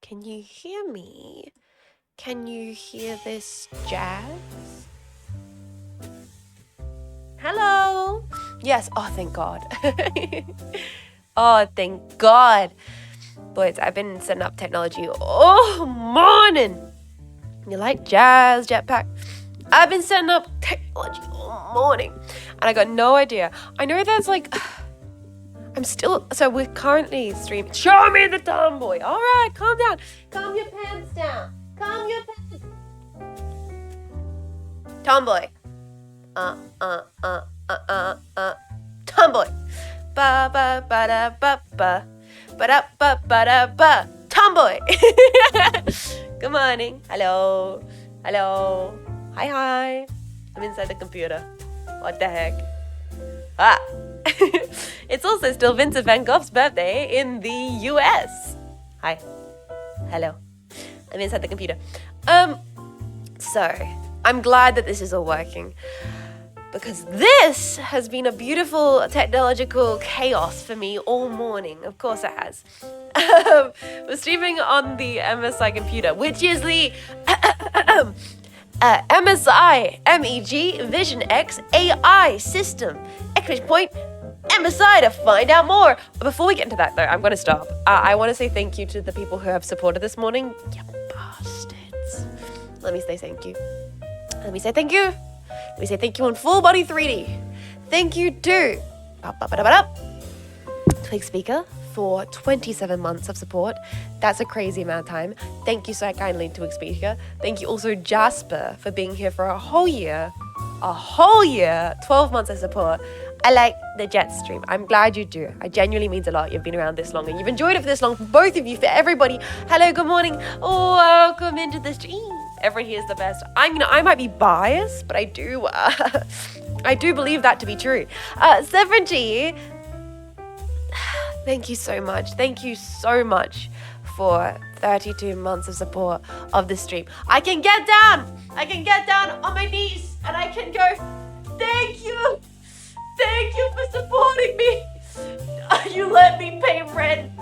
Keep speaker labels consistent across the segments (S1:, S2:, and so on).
S1: Can you hear me? Can you hear this jazz? Hello? Yes. Oh, thank God. Oh, thank God. Boys, I've been setting up technology all morning. You like jazz, jetpack? I've been setting up technology all morning, and I got no idea. I know there's like... so we're currently streaming. Show me the tomboy. All right, calm down. Calm your pants down. Calm your pants. Tomboy. Tomboy. Ba ba ba da ba ba. Ba da ba ba da ba. Tomboy. Good morning. Hello. Hello. Hi. I'm inside the computer. What the heck? Ah. It's also still Vincent van Gogh's birthday in the US. Hi. Hello. I'm inside the computer. So, I'm glad that this is all working, because this has been a beautiful technological chaos for me all morning. Of course it has. We're streaming on the MSI computer, which is the MSI MEG Vision X AI system. Exclamation point MSI to find out more. Before we get into that though, I'm going to stop. I want to say thank you to the people who have supported this morning. You bastards. Let me say thank you. Let me say thank you. Let me say thank you on full body 3D. Thank you to Twig Speaker for 27 months of support. That's a crazy amount of time. Thank you so kindly, Twig Speaker. Thank you also Jasper for being here for a whole year. 12 months of support. I like the Jet stream. I'm glad you do. It genuinely means a lot. You've been around this long and you've enjoyed it for this long. For both of you, for everybody. Hello, good morning. Welcome into the stream. Everyone here is the best. I might be biased, but I do believe that to be true. Severanty, thank you so much. Thank you so much for 32 months of support of the stream. I can get down on my knees and I can go, thank you. Thank you for supporting me. You let me pay rent.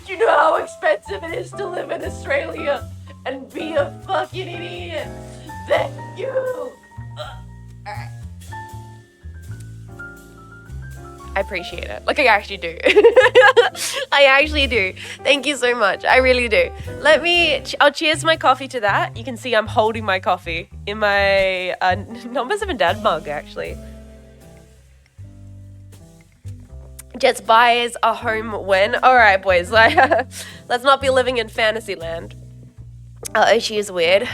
S1: You know how expensive it is to live in Australia and be a fucking idiot. Thank you. Alright. I appreciate it. Like, I actually do. I actually do. Thank you so much. I really do. I'll cheers my coffee to that. You can see I'm holding my coffee in my Number 7 Dad mug, actually. Jets buys a home when? Alright, boys. Let's not be living in fantasy land. Oshi is weird.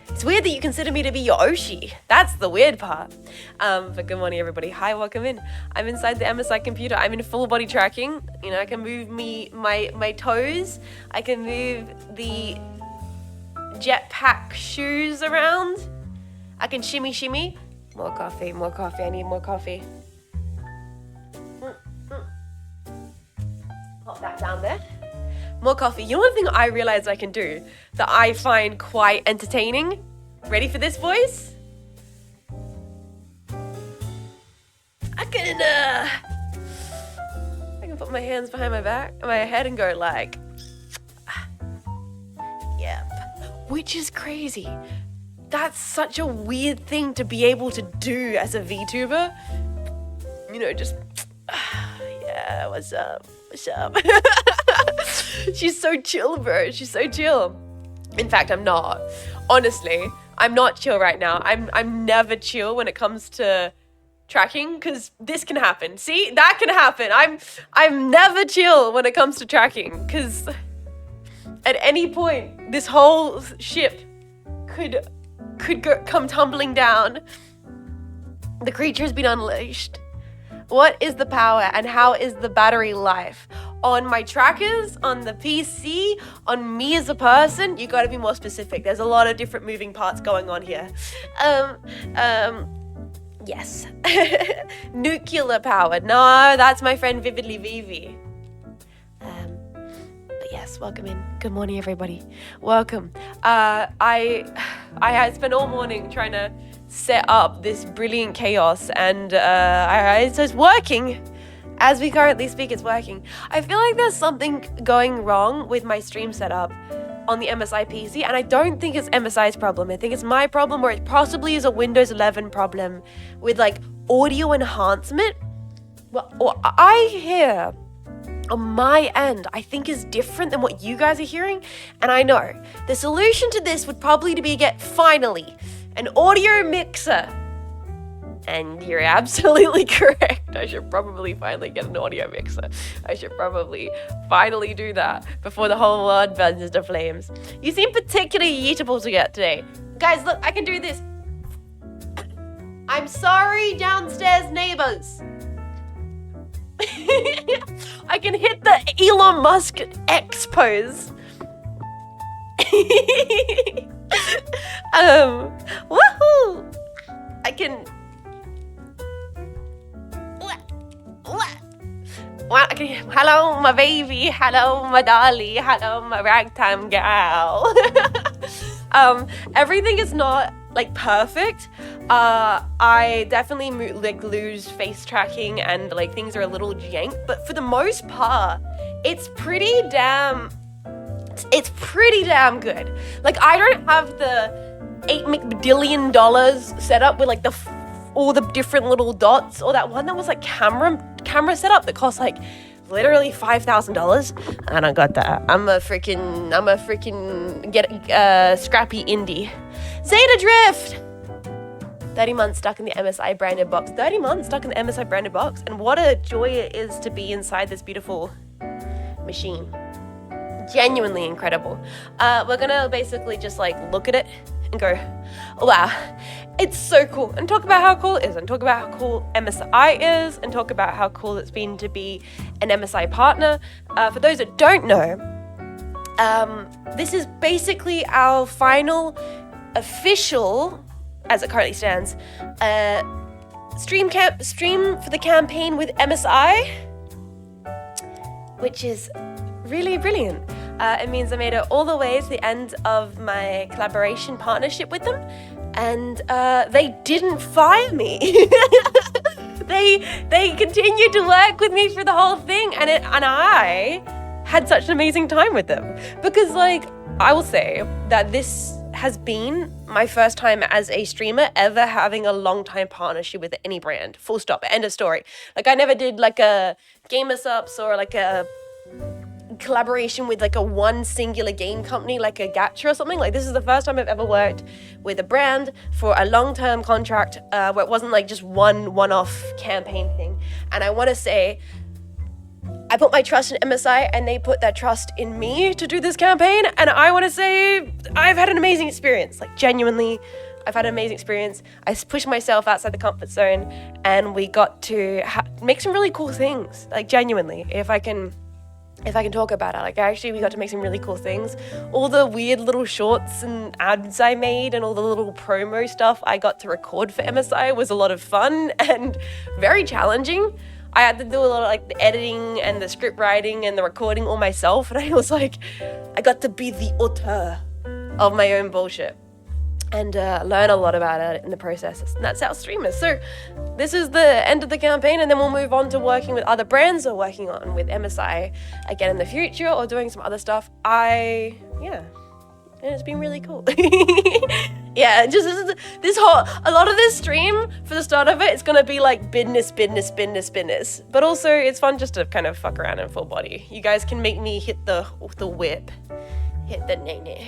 S1: It's weird that you consider me to be your Oshi. That's the weird part. But good morning, everybody. Hi, welcome in. I'm inside the MSI computer. I'm in full body tracking. You know, I can move my toes. I can move the jetpack shoes around. I can shimmy. More coffee. I need more coffee. Pop that down there. More coffee. You know one thing I realized I can do that I find quite entertaining? Ready for this, boys? I can put my hands behind my head and go like, yep. Which is crazy. That's such a weird thing to be able to do as a VTuber. You know, just, yeah, what's up? She's so chill, bro. She's so chill. In fact, I'm not. Honestly, I'm not chill right now. I'm never chill when it comes to tracking, because this can happen. See, that can happen. I'm never chill when it comes to tracking, because at any point this whole ship could come tumbling down. The creature has been unleashed. What is the power and how is the battery life? On my trackers, on the PC, on me as a person, you gotta be more specific. There's a lot of different moving parts going on here. Yes. Nuclear powered. No, that's my friend Vividly Vivi. But yes, welcome in. Good morning, everybody. Welcome. I had spent all morning trying to set up this brilliant chaos, and it's working. As we currently speak, it's working. I feel like there's something going wrong with my stream setup on the MSI PC, and I don't think it's MSI's problem. I think it's my problem, or it possibly is a Windows 11 problem with like audio enhancement. Well, what I hear on my end, I think is different than what you guys are hearing. And I know the solution to this would probably be to get finally an audio mixer. And you're absolutely correct. I should probably finally get an audio mixer. I should probably finally do that before the whole world burns into flames. You seem particularly yeetable to get today. Guys, look, I can do this. I'm sorry, downstairs neighbors. I can hit the Elon Musk X pose. Woohoo! I can. Okay, hello, my baby. Hello, my dolly. Hello, my ragtime gal. Everything is not like perfect. I definitely lose face tracking and like things are a little jank, but for the most part, it's pretty damn good. Like I don't have the $8 McBillion set up with like all the different little dots, or that one that was like camera setup that cost like literally $5,000. I don't got that. I'm a freaking scrappy indie. Zeta Drift! 30 months stuck in the MSI branded box. 30 months stuck in the MSI branded box. And what a joy it is to be inside this beautiful machine. Genuinely incredible. We're gonna basically just like look at it and go, wow, it's so cool. And talk about how cool it is, and talk about how cool MSI is, and talk about how cool it's been to be an MSI partner. For those that don't know, this is basically our final official, as it currently stands, stream for the campaign with MSI, which is really brilliant. It means I made it all the way to the end of my collaboration partnership with them, and they didn't fire me. They continued to work with me for the whole thing, and I had such an amazing time with them, because like I will say that this has been my first time as a streamer ever having a long time partnership with any brand. Full stop. End of story. Like I never did like a Gamer-Supps or like a collaboration with like a one singular game company like a Gacha or something. Like this is the first time I've ever worked with a brand for a long-term contract where it wasn't like just one-off campaign thing. And I want to say I put my trust in MSI and they put that trust in me to do this campaign, and I want to say I've had an amazing experience. Like genuinely, I've had an amazing experience. I pushed myself outside the comfort zone and we got to make some really cool things. Like genuinely, if I can talk about it, like actually we got to make some really cool things. All the weird little shorts and ads I made and all the little promo stuff I got to record for MSI was a lot of fun and very challenging. I had to do a lot of like the editing and the script writing and the recording all myself, and I was like, I got to be the auteur of my own bullshit and learn a lot about it in the process. And that's our streamers. So this is the end of the campaign, and then we'll move on to working with other brands or working on with MSI again in the future, or doing some other stuff. And it's been really cool. Yeah, just a lot of this stream for the start of it, it's gonna be like business. But also it's fun just to kind of fuck around in full body. You guys can make me hit the whip, hit the nay.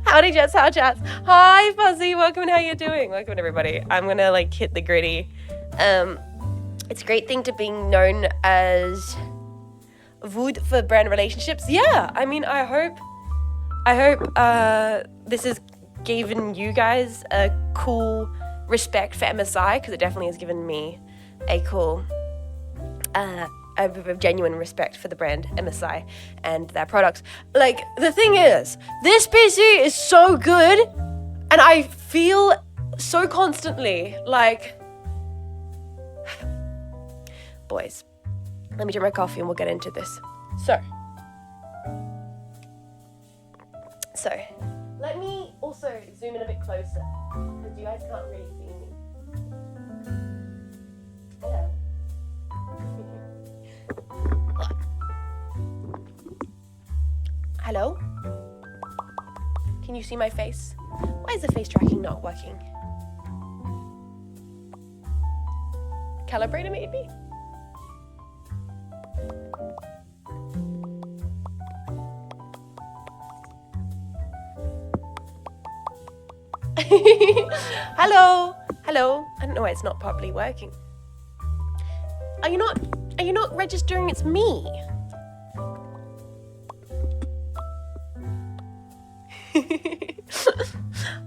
S1: Howdy Jets, how chats. Hi Fuzzy, welcome and how you doing? Welcome everybody. I'm gonna like hit the gritty. It's a great thing to being known as VOD for brand relationships. Yeah, I mean, I hope this has given you guys a cool respect for MSI, because it definitely has given me a cool a genuine respect for the brand MSI and their products. Like, the thing is, this PC is so good, and I feel so constantly like, boys, let me drink my coffee and we'll get into this. So let me also zoom in a bit closer, because you guys can't really see me. Hello. Hello? Can you see my face? Why is the face tracking not working? Calibrator maybe? Hello? Hello? I don't know why it's not properly working. Are you not registering it's me?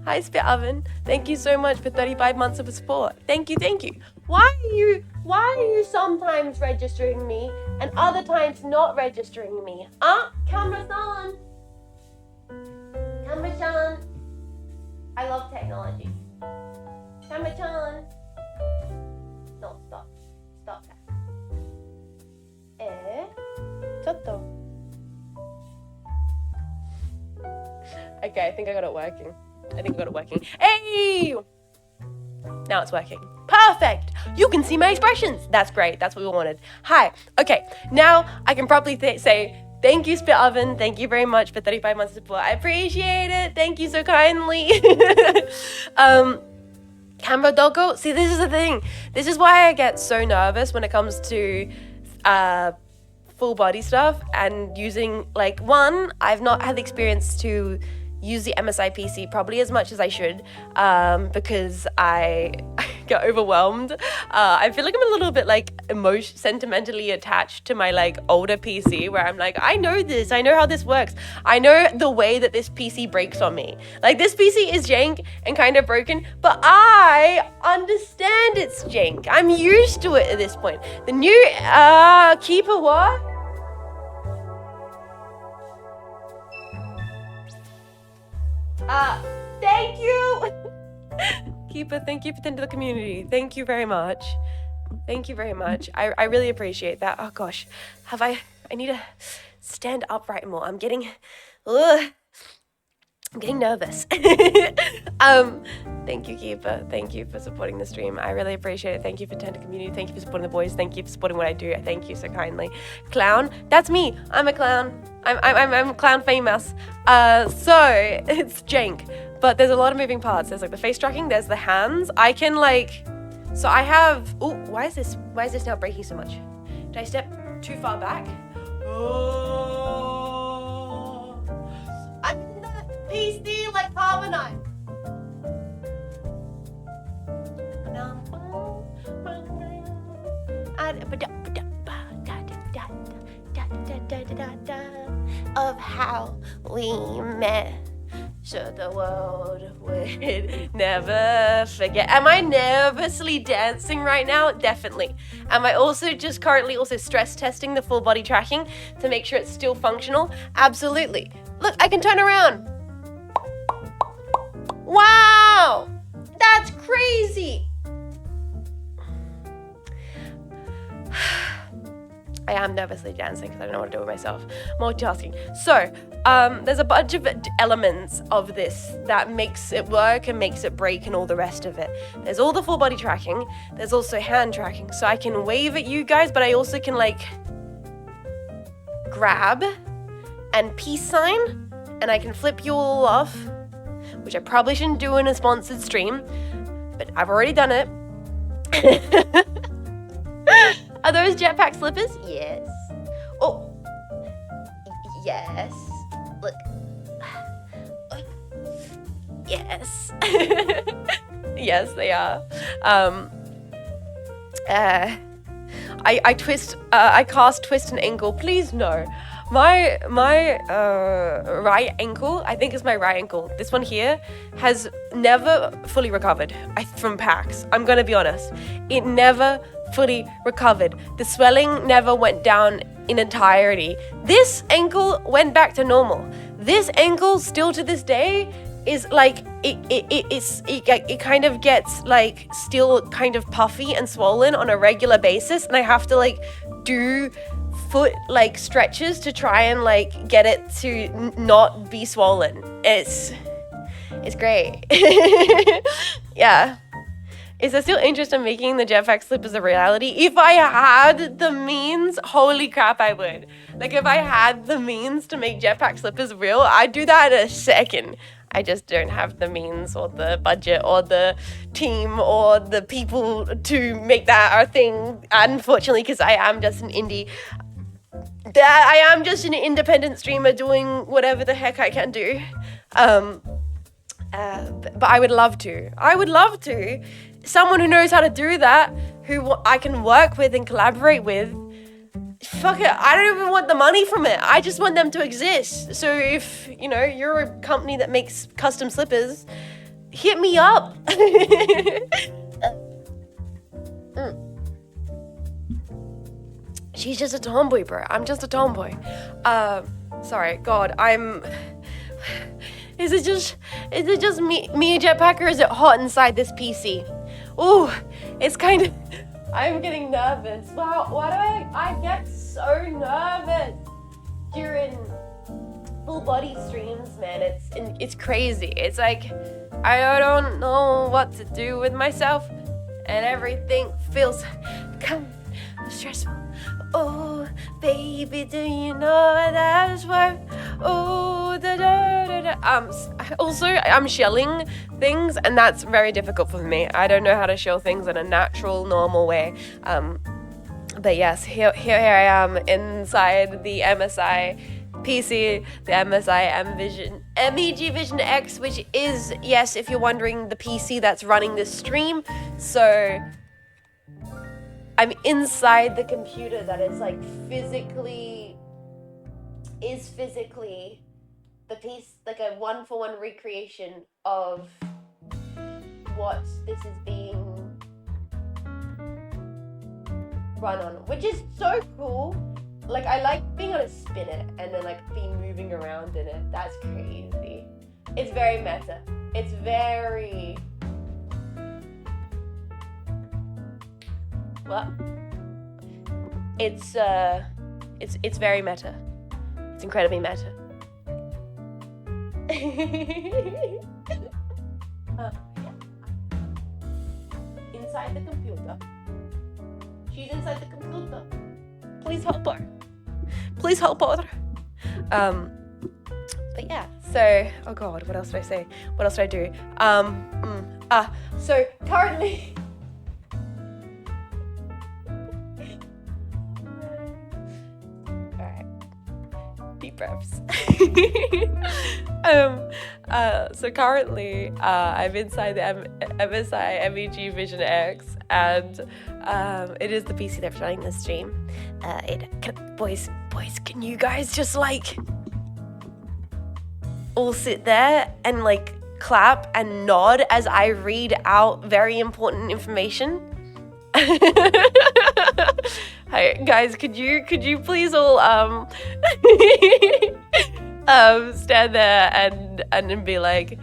S1: Hi Spit Oven. Thank you so much for 35 months of support. Thank you. Why are you sometimes registering me and other times not registering me? Camera's on. Camera's on. I love technology. Camera's on. No, stop that. Toto. Okay, I think I got it working. Hey! Now it's working. Perfect! You can see my expressions. That's great. That's what we wanted. Hi. Okay, now I can properly say thank you, Spit Oven. Thank you very much for 35 months of support. I appreciate it. Thank you so kindly. Camera doggo. See, this is the thing. This is why I get so nervous when it comes to full body stuff and using, like, one, I've not had the experience to use the MSI PC probably as much as I should because I get overwhelmed. I feel like I'm a little bit like sentimentally attached to my like older PC where I'm like, I know this, I know how this works. I know the way that this PC breaks on me. Like this PC is jank and kind of broken, but I understand it's jank. I'm used to it at this point. The new Keeper what? Thank you. Keeper, thank you for tending to the community. Thank you very much. I really appreciate that. Oh gosh, I need to stand upright more. I'm getting nervous. Thank you, Keeper. Thank you for supporting the stream. I really appreciate it. Thank you for tending to community. Thank you for supporting the boys. Thank you for supporting what I do. Thank you so kindly. Clown, that's me. I'm a clown. I'm Clown Faymas. So it's jank, but there's a lot of moving parts. There's like the face tracking. There's the hands. I can like, so I have. Oh, why is this now breaking so much? Did I step too far back? Oh, I'm in the PC like carbonite. Of how we met, so the world would never forget. Am I nervously dancing right now? Definitely. Am I also just currently also stress testing the full body tracking to make sure it's still functional? Absolutely. Look, I can turn around. Wow, that's crazy. I am nervously dancing because I don't know what to do with myself. Multitasking. So, there's a bunch of elements of this that makes it work and makes it break and all the rest of it. There's all the full body tracking. There's also hand tracking. So I can wave at you guys, but I also can like grab and peace sign, and I can flip you all off, which I probably shouldn't do in a sponsored stream, but I've already done it. Are those jetpack slippers? Yes. Oh. Yes. Look. Yes. Yes, they are. I twist. I cast twist and ankle. Please no. My right ankle, I think it's my right ankle. This one here has never fully recovered from PAX. I'm gonna be honest. It never fully recovered. The swelling never went down in entirety. This ankle went back to normal. This ankle still to this day is like it kind of gets like still kind of puffy and swollen on a regular basis, and I have to like do foot like stretches to try and like get it to not be swollen. It's great. Yeah. Is there still interest in making the jetpack slippers a reality? If I had the means, holy crap, I would. Like, if I had the means to make jetpack slippers real, I'd do that in a second. I just don't have the means or the budget or the team or the people to make that a thing, unfortunately, because I am just an indie. I am just an independent streamer doing whatever the heck I can do. But I would love to. Someone who knows how to do that, who I can work with and collaborate with. Fuck it, I don't even want the money from it. I just want them to exist. So if, you're a company that makes custom slippers, hit me up. She's just a tomboy, bro. I'm just a tomboy. Sorry, God, Is it just me a jetpack, or is it hot inside this PC? Ooh, it's kind of... I'm getting nervous. Wow, why do I get so nervous during full body streams, man? It's crazy. It's like I don't know what to do with myself, and everything feels stressful. Oh, baby, do you know what that's worth? Oh, also, I'm shelling things, and that's very difficult for me. I don't know how to shell things in a natural, normal way. But yes, here I am inside the MSI PC, the MSI MEG Vision X, which is, yes, if you're wondering, the PC that's running this stream. So I'm inside the computer that is physically the piece, like a 1-for-1 recreation of what this is being run on, which is so cool. Like, I like being able to spin it and then be moving around in it. That's crazy. It's very meta. It's very... What? It's very meta. It's incredibly meta. Inside the computer. She's inside the computer. Please help her. Please help her. But yeah, so, oh God, what else did I say? What else did I do? So currently... Deep breaths. So currently, I'm inside the MSI MEG Vision X, and it is the PC that's running the stream. Boys, can you guys just all sit there and clap and nod as I read out very important information? Hi guys, could you please all stand there and be like,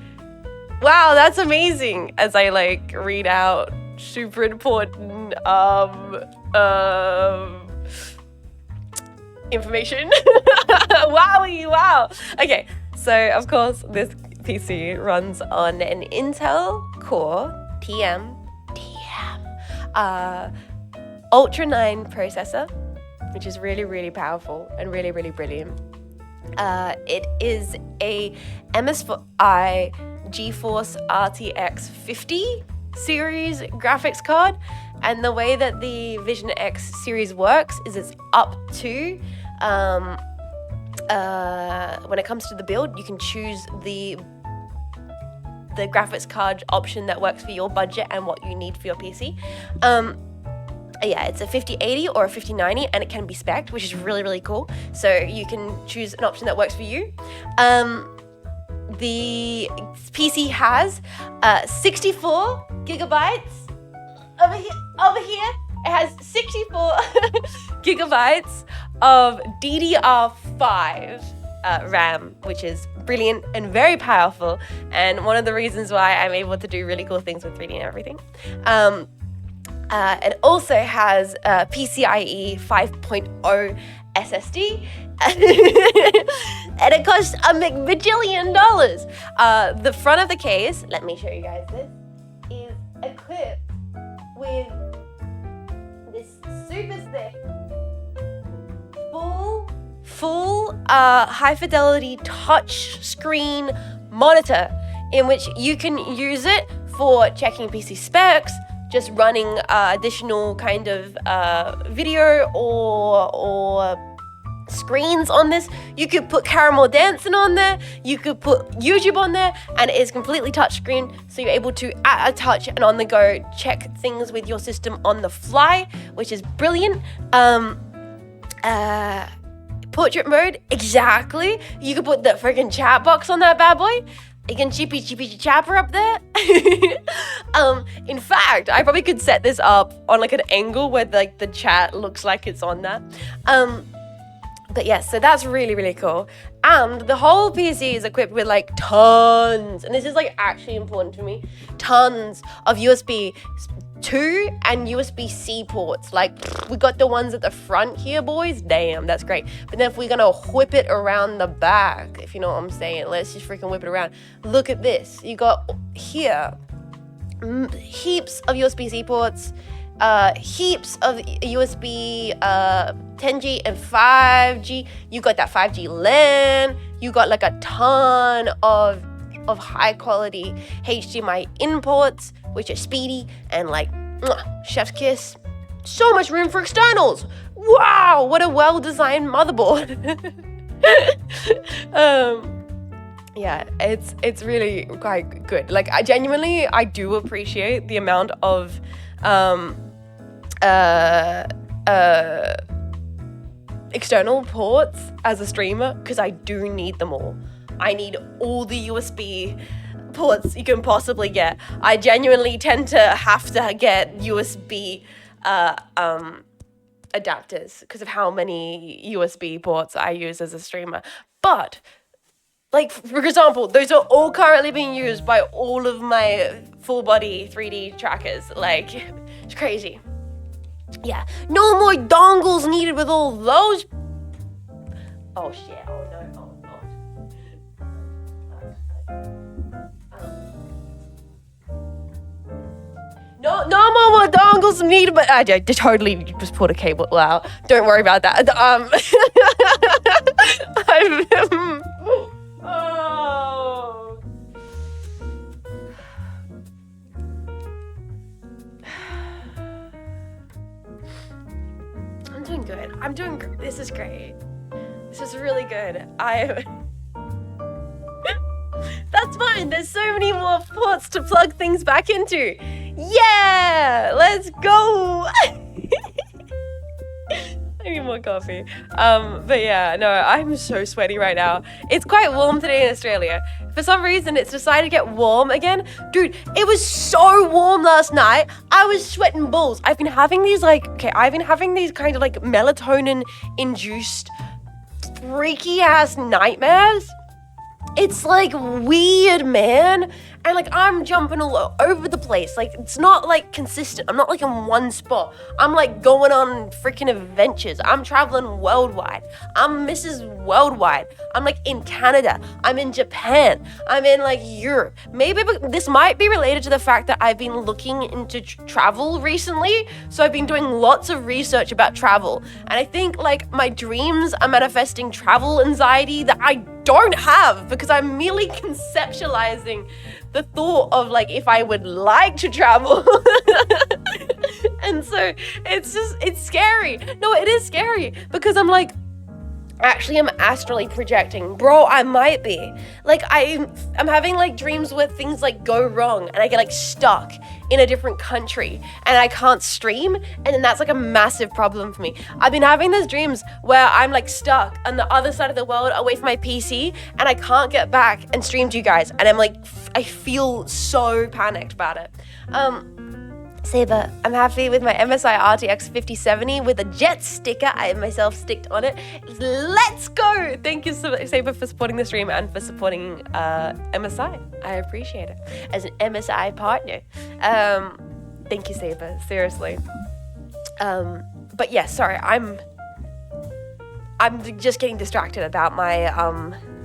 S1: wow, that's amazing, as I read out super important information. Wow. Okay, so of course this PC runs on an Intel Core TM Ultra 9 processor, which is really, really powerful and really, really brilliant. It is a MSI GeForce RTX 50 series graphics card, and the way that the Vision X series works is it's up to, when it comes to the build, you can choose the graphics card option that works for your budget and what you need for your PC. Yeah, it's a 5080 or a 5090, and it can be spec'd, which is really, really cool. So you can choose an option that works for you. The PC has 64 gigabytes over here. It has 64 gigabytes of DDR5 RAM, which is brilliant and very powerful, and one of the reasons why I'm able to do really cool things with 3D and everything. It also has PCIe 5.0 SSD, and it costs $1 bajillion. The front of the case, let me show you guys this, is equipped with this super thick, full high fidelity touch screen monitor, in which you can use it for checking PC specs, just running additional kind of video or screens on this. You could put caramel dancing on there, you could put YouTube on there, and it is completely touchscreen, so you're able to at a touch and on the go check things with your system on the fly, which is brilliant. Portrait mode, exactly. You could put the freaking chat box on that bad boy. You can chippy chapper up there. In fact, I probably could set this up on like an angle where like the chat looks like it's on that. But yes, so that's really, really cool. And the whole PC is equipped with like tons, and this is like actually important to me, tons of USB 2 and USB-C ports. Like, we got the ones at the front here, boys. Damn, that's great. But then if we're gonna whip it around the back, if you know what I'm saying, let's just freaking whip it around. Look at this. You got here heaps of USB-C ports, heaps of USB 10G and 5G. You got that 5G LAN. You got like a ton of high quality HDMI imports, which are speedy and like chef's kiss. So much room for externals. Wow, what a well-designed motherboard. Yeah, it's really quite good. Like, I genuinely do appreciate the amount of external ports as a streamer, because I do need them all. I need all the USB ports you can possibly get. I genuinely tend to have to get USB adapters because of how many USB ports I use as a streamer. But, like, for example, those are all currently being used by all of my full body 3D trackers. Like, it's crazy. Yeah, no more dongles needed with all those. Oh shit, oh no, oh god. No more dongles needed, but I totally just pulled a cable out. Don't worry about that. Oh. I'm doing good. This is great. This is really good. That's fine. There's so many more ports to plug things back into. Yeah, let's go. I need more coffee. But yeah, no, I'm so sweaty right now. It's quite warm today in Australia. For some reason, it's decided to get warm again. Dude, it was so warm last night. I was sweating balls. I've been having these kind of like melatonin-induced freaky ass nightmares. It's like weird, man. And like, I'm jumping all over the place. Like, it's not like consistent. I'm not like in one spot. I'm like going on freaking adventures. I'm traveling worldwide. I'm Mrs. Worldwide. I'm like in Canada. I'm in Japan. I'm in like Europe. Maybe this might be related to the fact that I've been looking into travel recently. So I've been doing lots of research about travel. And I think like my dreams are manifesting travel anxiety that I don't have, because I'm merely conceptualizing the thought of like if I would like to travel. And so it's scary. No, it is scary, because I'm like, actually I'm astrally projecting. Bro, I might be. Like I'm having like dreams where things like go wrong and I get like stuck in a different country and I can't stream, and then that's like a massive problem for me. I've been having those dreams where I'm like stuck on the other side of the world away from my PC and I can't get back and stream to you guys, and I'm like, I feel so panicked about it. Saber, I'm happy with my MSI RTX 5070 with a Jet sticker I myself sticked on it. Let's go! Thank you, Saber, for supporting the stream and for supporting MSI. I appreciate it. As an MSI partner. Thank you, Saber. Seriously. But yeah, sorry, I'm I'm just getting distracted about my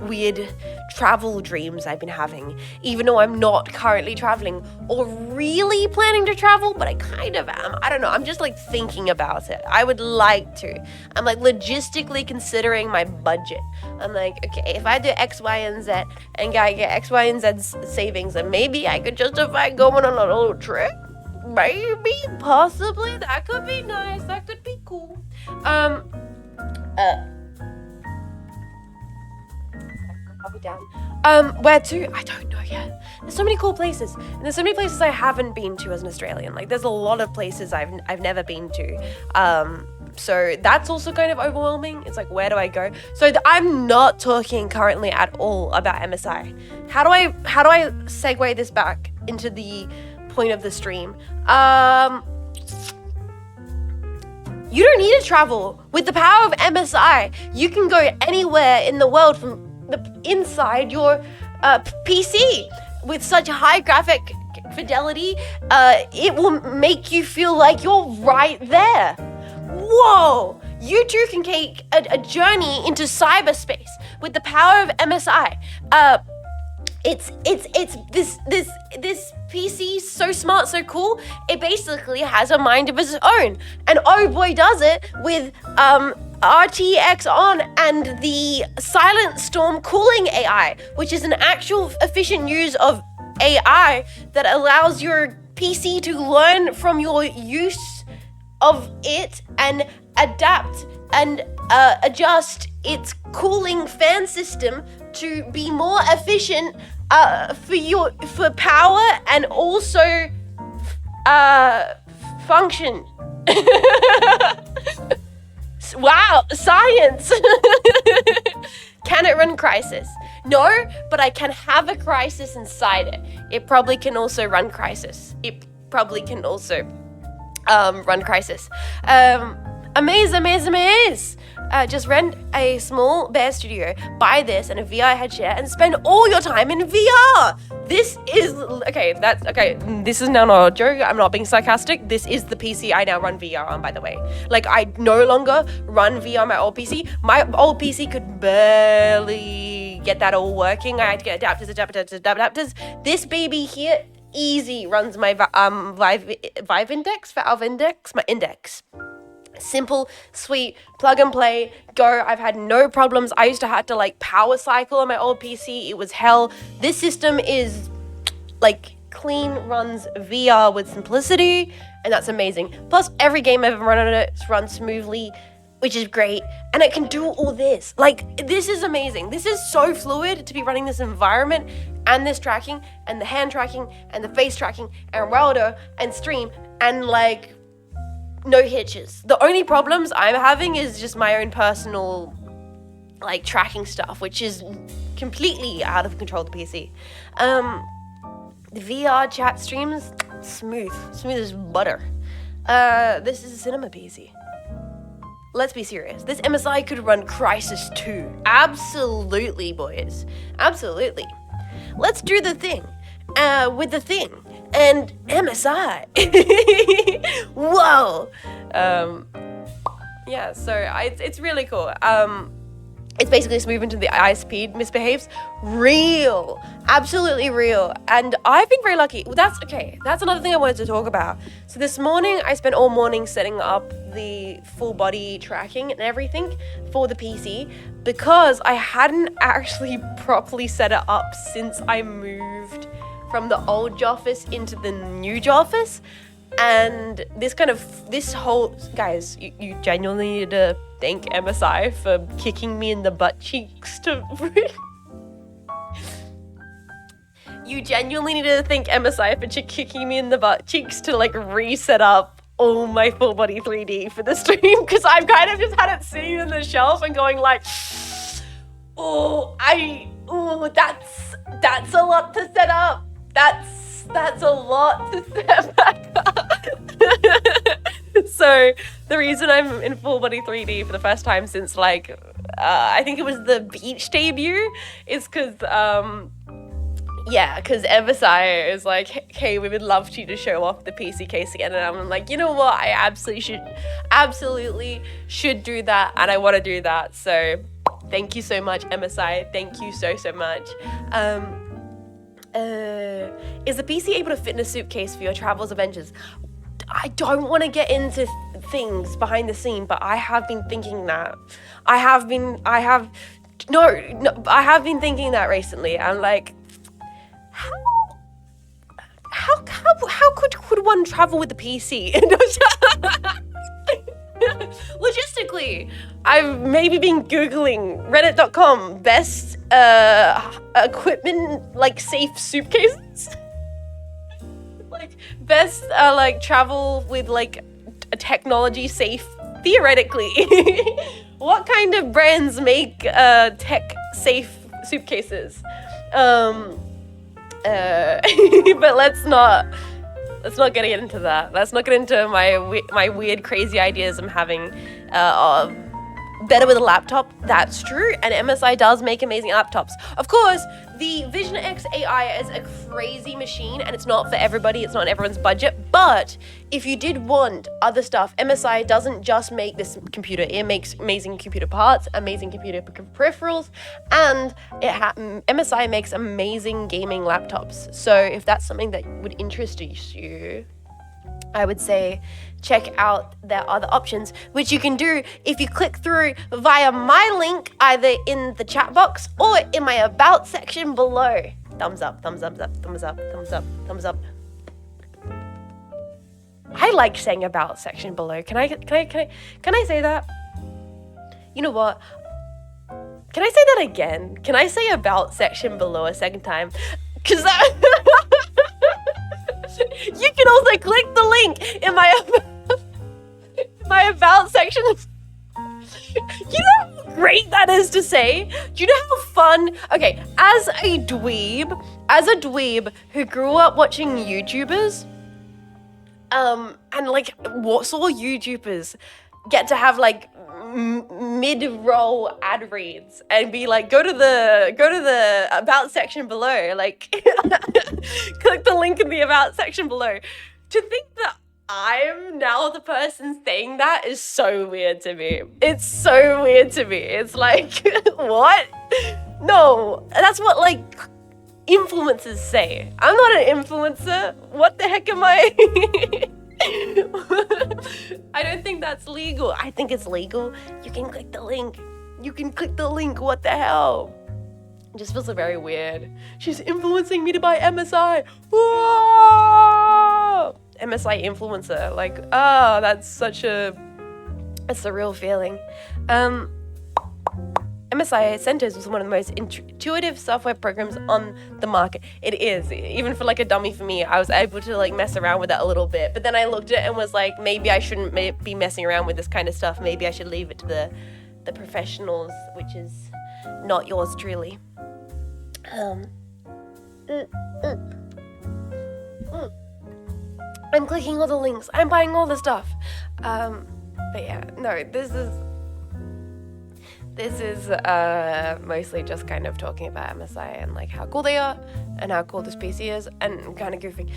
S1: weird travel dreams I've been having, even though I'm not currently traveling or really planning to travel, but I kind of am. I don't know. I'm just like thinking about it. I would like to. I'm like logistically considering my budget. I'm like, okay, if I do X, Y, and Z and I get X, Y, and Z savings, then maybe I could justify going on a little trip. Maybe, possibly, that could be nice. That could be cool. I'll be down. Where to? I don't know yet. There's so many cool places, and there's so many places I haven't been to as an Australian. Like, there's a lot of places I've never been to. So that's also kind of overwhelming. It's like, where do I go? So I'm not talking currently at all about MSI. How do I segue this back into the point of the stream? You don't need to travel. With the power of MSI, you can go anywhere in the world from inside your PC with such high graphic fidelity. It will make you feel like you're right there. Whoa! You too can take a journey into cyberspace with the power of MSI. It's this PC so smart, so cool. It basically has a mind of its own, and oh boy, does it with RTX on and the Silent Storm cooling AI, which is an actual efficient use of AI that allows your PC to learn from your use of it and adapt and adjust its cooling fan system to be more efficient for power and also function. Wow, science. Can it run Crisis? No, but I can have a Crisis inside it. It probably can also run Crisis. It probably can also run Crisis. Amaze. Just rent a small bear studio, buy this and a VR headset, and spend all your time in VR. This is This is now not a joke. I'm not being sarcastic. This is the PC I now run VR on, by the way. Like, I no longer run VR on my old PC. My old PC could barely get that all working. I had to get adapters. This baby here easy runs my Valve Index, my Index. Simple, sweet, plug and play, go. I've had no problems. I used to have to like power cycle on my old PC. It was hell. This system is like clean, runs VR with simplicity, and that's amazing. Plus, every game I've ever run on it runs smoothly, which is great. And it can do all this. Like, this is amazing. This is so fluid to be running this environment and this tracking and the hand tracking and the face tracking and welder and stream and like no hitches. The only problems I'm having is just my own personal like tracking stuff, which is completely out of control of the PC. The VR chat streams, smooth as butter. This is a cinema PC. Let's be serious. This MSI could run Crisis 2. Absolutely, boys. Absolutely. Let's do the thing. With the thing. And MSI. Whoa. Yeah, so it's really cool. It's basically smooth into the ISP misbehaves. Real. Absolutely real. And I've been very lucky. Well, that's okay. That's another thing I wanted to talk about. So this morning, I spent all morning setting up the full body tracking and everything for the PC because I hadn't actually properly set it up since I moved from the old office into the new office. And this whole, guys, you genuinely need to thank MSI for kicking me in the butt cheeks to you genuinely need to thank MSI for kicking me in the butt cheeks to like reset up all my full body 3D for the stream, because I've kind of just had it sitting on the shelf and going like, that's a lot to set up. That's a lot to set back up. So the reason I'm in full body 3D for the first time since like I think it was the beach debut is because Yeah, because MSI is like, hey, we would love you to show off the PC case again. And I'm like, you know what? I absolutely should do that. And I want to do that. So thank you so much, MSI. Thank you so much. Is the PC able to fit in a suitcase for your travels adventures? I don't want to get into things behind the scene, but I have been thinking that. I have been thinking that recently. I'm like, how could one travel with the PC? Logistically, I've maybe been Googling reddit.com best equipment, like safe suitcases. Like best like travel with like a technology safe theoretically. What kind of brands make tech safe suitcases? But let's not get into that. Let's not get into my weird, crazy ideas I'm having. Better with a laptop, that's true, and MSI does make amazing laptops. Of course, the Vision X AI is a crazy machine, and it's not for everybody, it's not in everyone's budget, but if you did want other stuff, MSI doesn't just make this computer, it makes amazing computer parts, amazing computer peripherals, and MSI makes amazing gaming laptops. So if that's something that would interest you, I would say check out their other options, which you can do if you click through via my link, either in the chat box or in my about section below. Thumbs up, thumbs up, thumbs up, thumbs up, thumbs up. I like saying about section below. Can I say that? You know what? Can I say that again? Can I say about section below a second time? Because that you can also click the link in my about section. You know how great that is to say? Do you know how fun? Okay, as a dweeb who grew up watching YouTubers, and like saw YouTubers get to have like mid-roll ad reads and be like, go to the about section below, like click the link in the about section below. To think that I'm now the person saying that is so weird to me. It's so weird to me. It's like, what? No, that's what like influencers say. I'm not an influencer. What the heck am I? I don't think that's legal. I think it's legal. You can click the link. What the hell? It just feels very weird. She's influencing me to buy MSI. Whoa! MSI influencer. Like, oh, that's such a surreal feeling. MSI CentOS was one of the most intuitive software programs on the market. It is. Even for like a dummy for me, I was able to like mess around with that a little bit. But then I looked at it and was like, maybe I shouldn't be messing around with this kind of stuff. Maybe I should leave it to the professionals, which is not yours truly. I'm clicking all the links. I'm buying all the stuff. But yeah, no, this is mostly just kind of talking about MSI and like how cool they are and how cool this PC is and kind of goofing.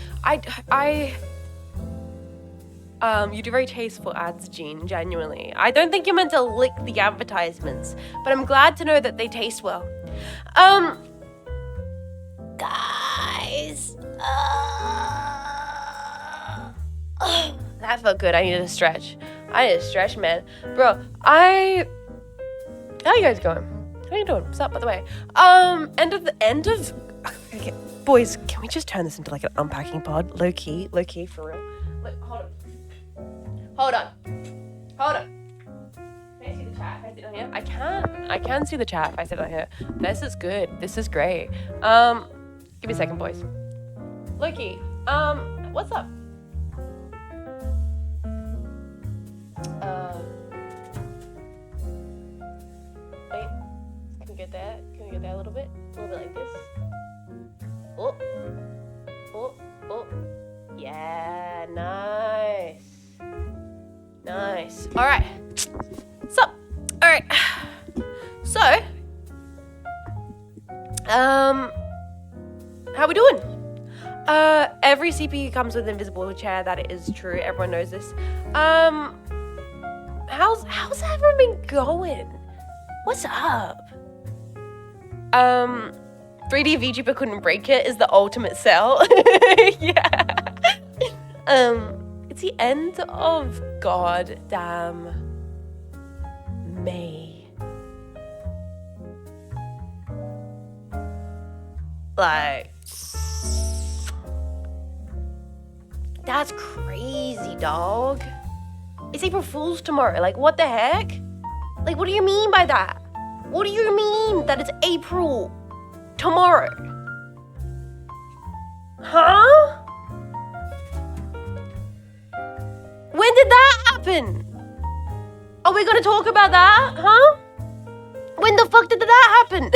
S1: You do very tasteful ads, Jean, genuinely. I don't think you're meant to lick the advertisements, but I'm glad to know that they taste well. Guys. That felt good. I needed a stretch. Man. Bro, how you guys going? How you doing? What's up, by the way? End of. Okay, boys, can we just turn this into like an unpacking pod? Low key, for real. Look, hold on. Can I see the chat if I sit down here? I can see the chat if I sit down here. This is good. This is great. Give me a second, boys. Loki, what's up? Wait, can we get there? Can we get there a little bit? A little bit like this. Oh. Yeah, nice. All right. So, all right. So, how How we doing? Every CPU comes with an invisible chair. That is true. Everyone knows this. How's everyone been going? What's up? 3D VTuber couldn't break it is the ultimate sell. Yeah. It's the end of goddamn May. Like, that's crazy, dog. It's April Fool's tomorrow. Like, what the heck? Like, what do you mean by that? What do you mean that it's April tomorrow? Huh? When did that happen? Are we gonna talk about that? Huh? When the fuck did that happen?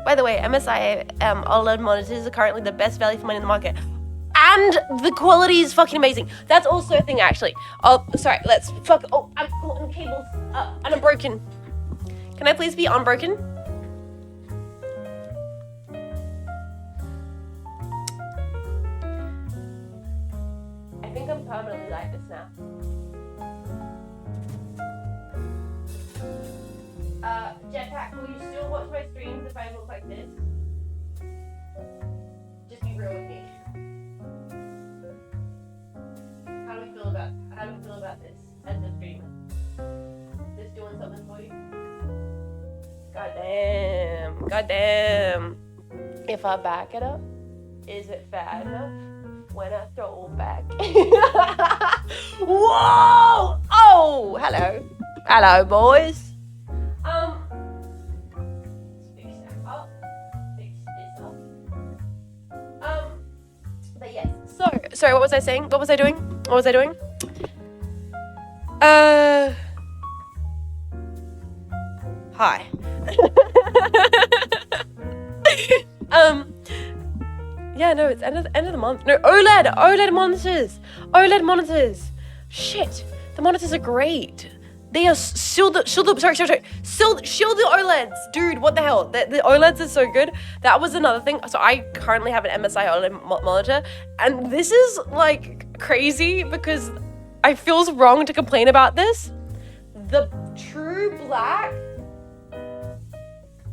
S1: By the way, MSI OLED monitors are currently the best value for money in the market. And the quality is fucking amazing. That's also a thing, actually. Oh, sorry, let's fuck. Oh, I'm caught in cables and I'm broken. Can I please be unbroken? I think I'm permanently like this now. Jetpack, will you still watch my streams if I look like this? Just be real with me. How do we feel about this as a streamer? This doing something for you? Goddamn. If I back it up, is it fat enough when I throw it back? Whoa! Oh, hello, boys. Fix that up. Fix this up. But yes. So, sorry, what was I saying? What was I doing? Hi. Yeah, no, it's end of the month. No, OLED monitors. Shit, the monitors are great. They are shielded OLEDs, dude. What the hell? The OLEDs are so good. That was another thing. So I currently have an MSI OLED monitor, and this is like crazy because I feels wrong to complain about this. The true black,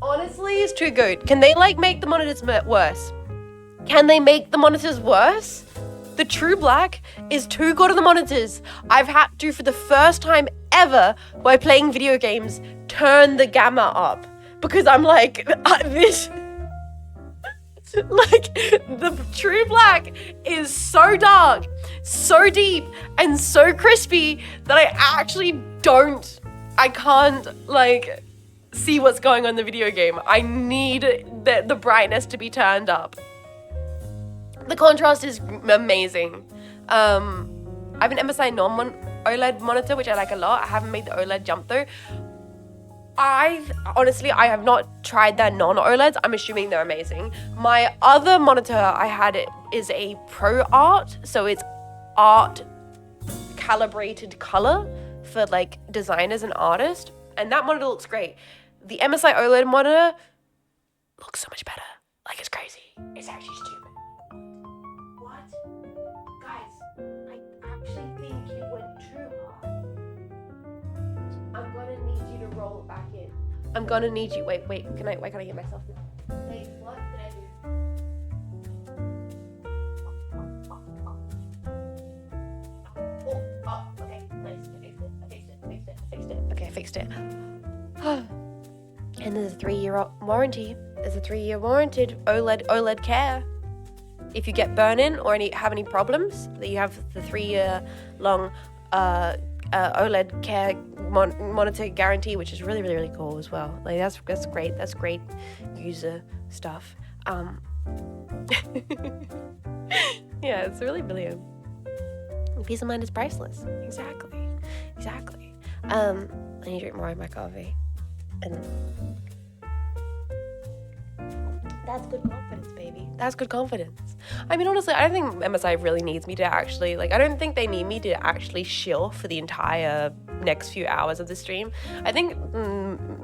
S1: honestly, is too good. Can they like make the monitors worse? Can they make the monitors worse? The true black is too good on the monitors. I've had to, for the first time ever, while playing video games, turn the gamma up. Because I'm like, this... like, the true black is so dark, so deep, and so crispy that I can't, like, see what's going on in the video game. I need the brightness to be turned up. The contrast is amazing. I have an MSI non-OLED monitor, which I like a lot. I haven't made the OLED jump though. I have not tried their non-OLEDs. I'm assuming they're amazing. My other monitor I had is a Pro Art, so it's art calibrated color for like designers and artists, and that monitor looks great. The MSI OLED monitor looks so much better. Like, it's crazy. It's actually stupid. What? Guys, I actually think it went too hard. I'm gonna need you to roll it back in. I'm gonna need you. Wait, why can I get myself now? Wait, what did I do? Okay, nice. I fixed it. And there's a 3-year warranty. There's a 3-year warranted OLED care. If you get burn-in or have any problems, that you have the 3-year long OLED care monitor guarantee, which is really, really, really cool as well. Like, that's great. That's great user stuff. Yeah, it's really brilliant. Peace of mind is priceless. Exactly. I need to drink more of my coffee. And that's good confidence, baby. That's good confidence. I mean, honestly, I don't think MSI really needs me to actually, like, I don't think they need me to actually shill for the entire next few hours of the stream. I think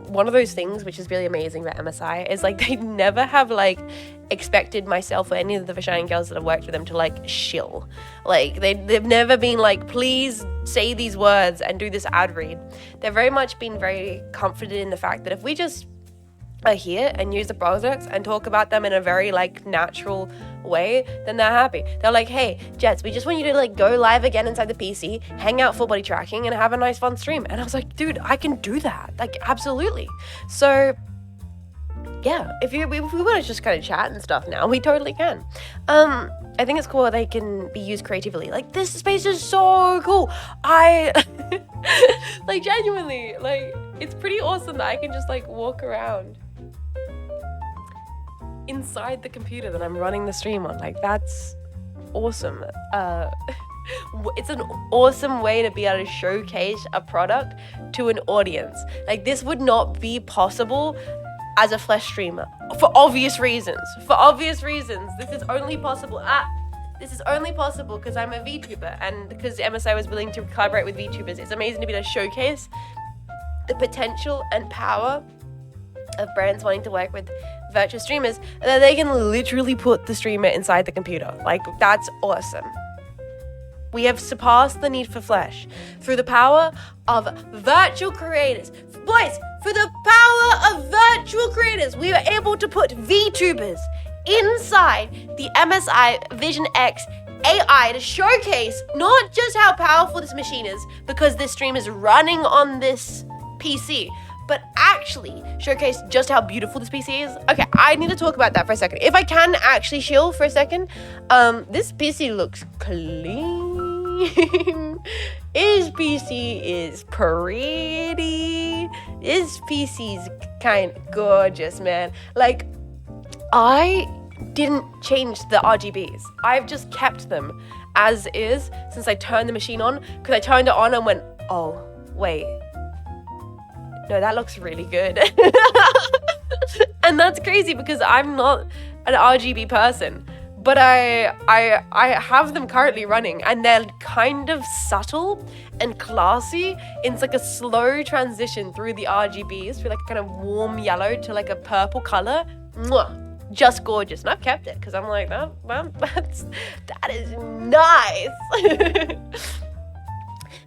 S1: one of those things which is really amazing about MSI is like they never have like expected myself or any of the Vashanian girls that have worked with them to like shill. Like they've never been like, please say these words and do this ad read. They've very much been very comforted in the fact that if we just are here and use the products and talk about them in a very like natural way, then they're happy. They're like, hey Jets, we just want you to like go live again inside the PC, hang out full body tracking and have a nice fun stream. And I was like, dude, I can do that, like absolutely. So yeah, if we want to just kind of chat and stuff now, we totally can. I think it's cool that they can be used creatively. Like this space is so cool. I like genuinely, like it's pretty awesome that I can just like walk around inside the computer that I'm running the stream on. Like that's awesome. It's an awesome way to be able to showcase a product to an audience. Like this would not be possible as a Flesh streamer for obvious reasons. This is only possible because I'm a VTuber and because MSI was willing to collaborate with VTubers. It's amazing to be able to showcase the potential and power of brands wanting to work with virtual streamers, and that they can literally put the streamer inside the computer. Like that's awesome. We have surpassed the need for Flesh through the power of virtual creators. Boys, for the power of virtual creators, we were able to put VTubers inside the MSI Vision X AI to showcase not just how powerful this machine is because this stream is running on this PC, but actually showcase just how beautiful this PC is. Okay, I need to talk about that for a second. If I can actually chill for a second, this PC looks clean. His PC is pretty. This PC's kind of gorgeous, man. Like, I didn't change the RGBs. I've just kept them as is since I turned the machine on, because I turned it on and went, oh, wait. No, that looks really good. And that's crazy because I'm not an RGB person, but I have them currently running and they're kind of subtle and classy. It's like a slow transition through the RGBs, through like a kind of warm yellow to like a purple color. Mwah. Just gorgeous. And I've kept it because I'm like, that is nice.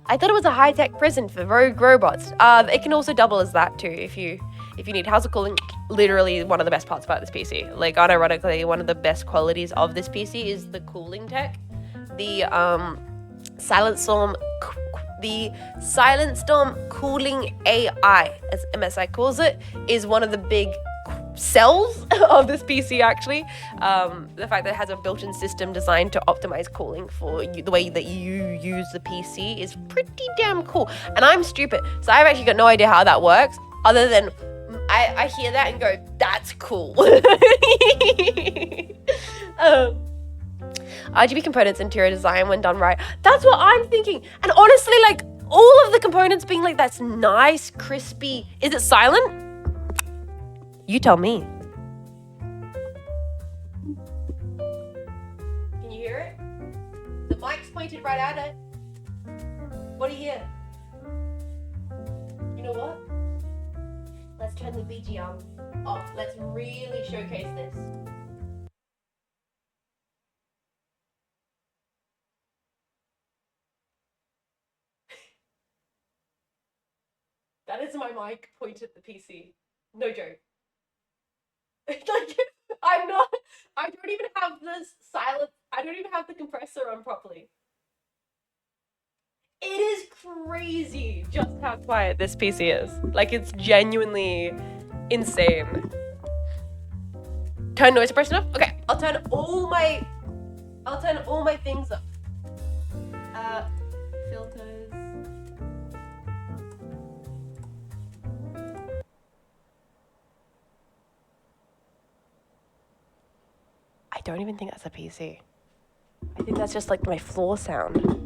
S1: I thought it was a high-tech prison for rogue robots. It can also double as that too if you need. How's it cooling? Literally one of the best parts about this PC. Like unironically, one of the best qualities of this PC is the cooling tech. The Silent Storm cooling AI, as MSI calls it, is one of the big cells of this PC actually. The fact that it has a built-in system designed to optimize cooling for you, the way that you use the PC, is pretty damn cool. And I'm stupid, so I've actually got no idea how that works, other than I hear that and go, that's cool. RGB components, interior design when done right. That's what I'm thinking. And honestly, like all of the components being like that's nice, crispy. Is it silent? You tell me. Can you hear it? The mic's pointed right at it. What do you hear? You know what? Let's turn the BGM off. Let's really showcase this. That is my mic pointed at the PC. No joke. Like, I don't even have this silence. I don't even have the compressor on properly. It is crazy just how quiet this PC is. Like, it's genuinely insane. Turn noise suppression off? Okay, I'll turn all my things up. Filters. I don't even think that's a PC. I think that's just like my floor sound.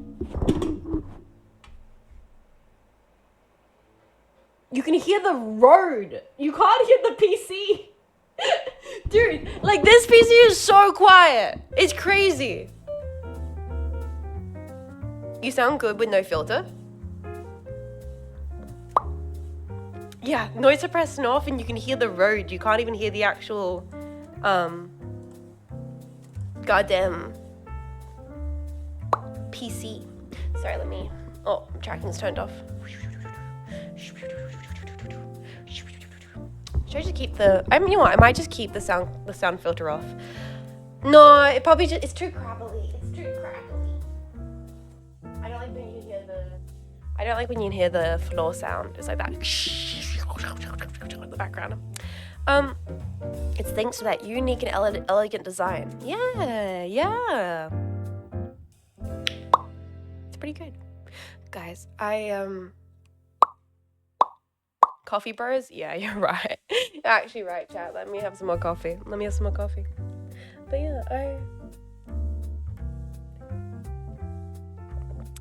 S1: You can hear the road. You can't hear the PC. Dude, like this PC is so quiet. It's crazy. You sound good with no filter. yeah, noise suppression off, and you can hear the road. You can't even hear the actual, goddamn PC. Sorry, let me. Oh, tracking's turned off. Should I just keep the? I mean, you know what? I might just keep the sound filter off. No, it probably just. It's too crackly. It's too crackly. I don't like when you hear the. I don't like when you hear the floor sound. It's like that. In the background. It's thanks to that unique and elegant design. Yeah. It's pretty good, guys. Coffee bros? Yeah, you're right. You're actually right, chat. Let me have some more coffee. But yeah,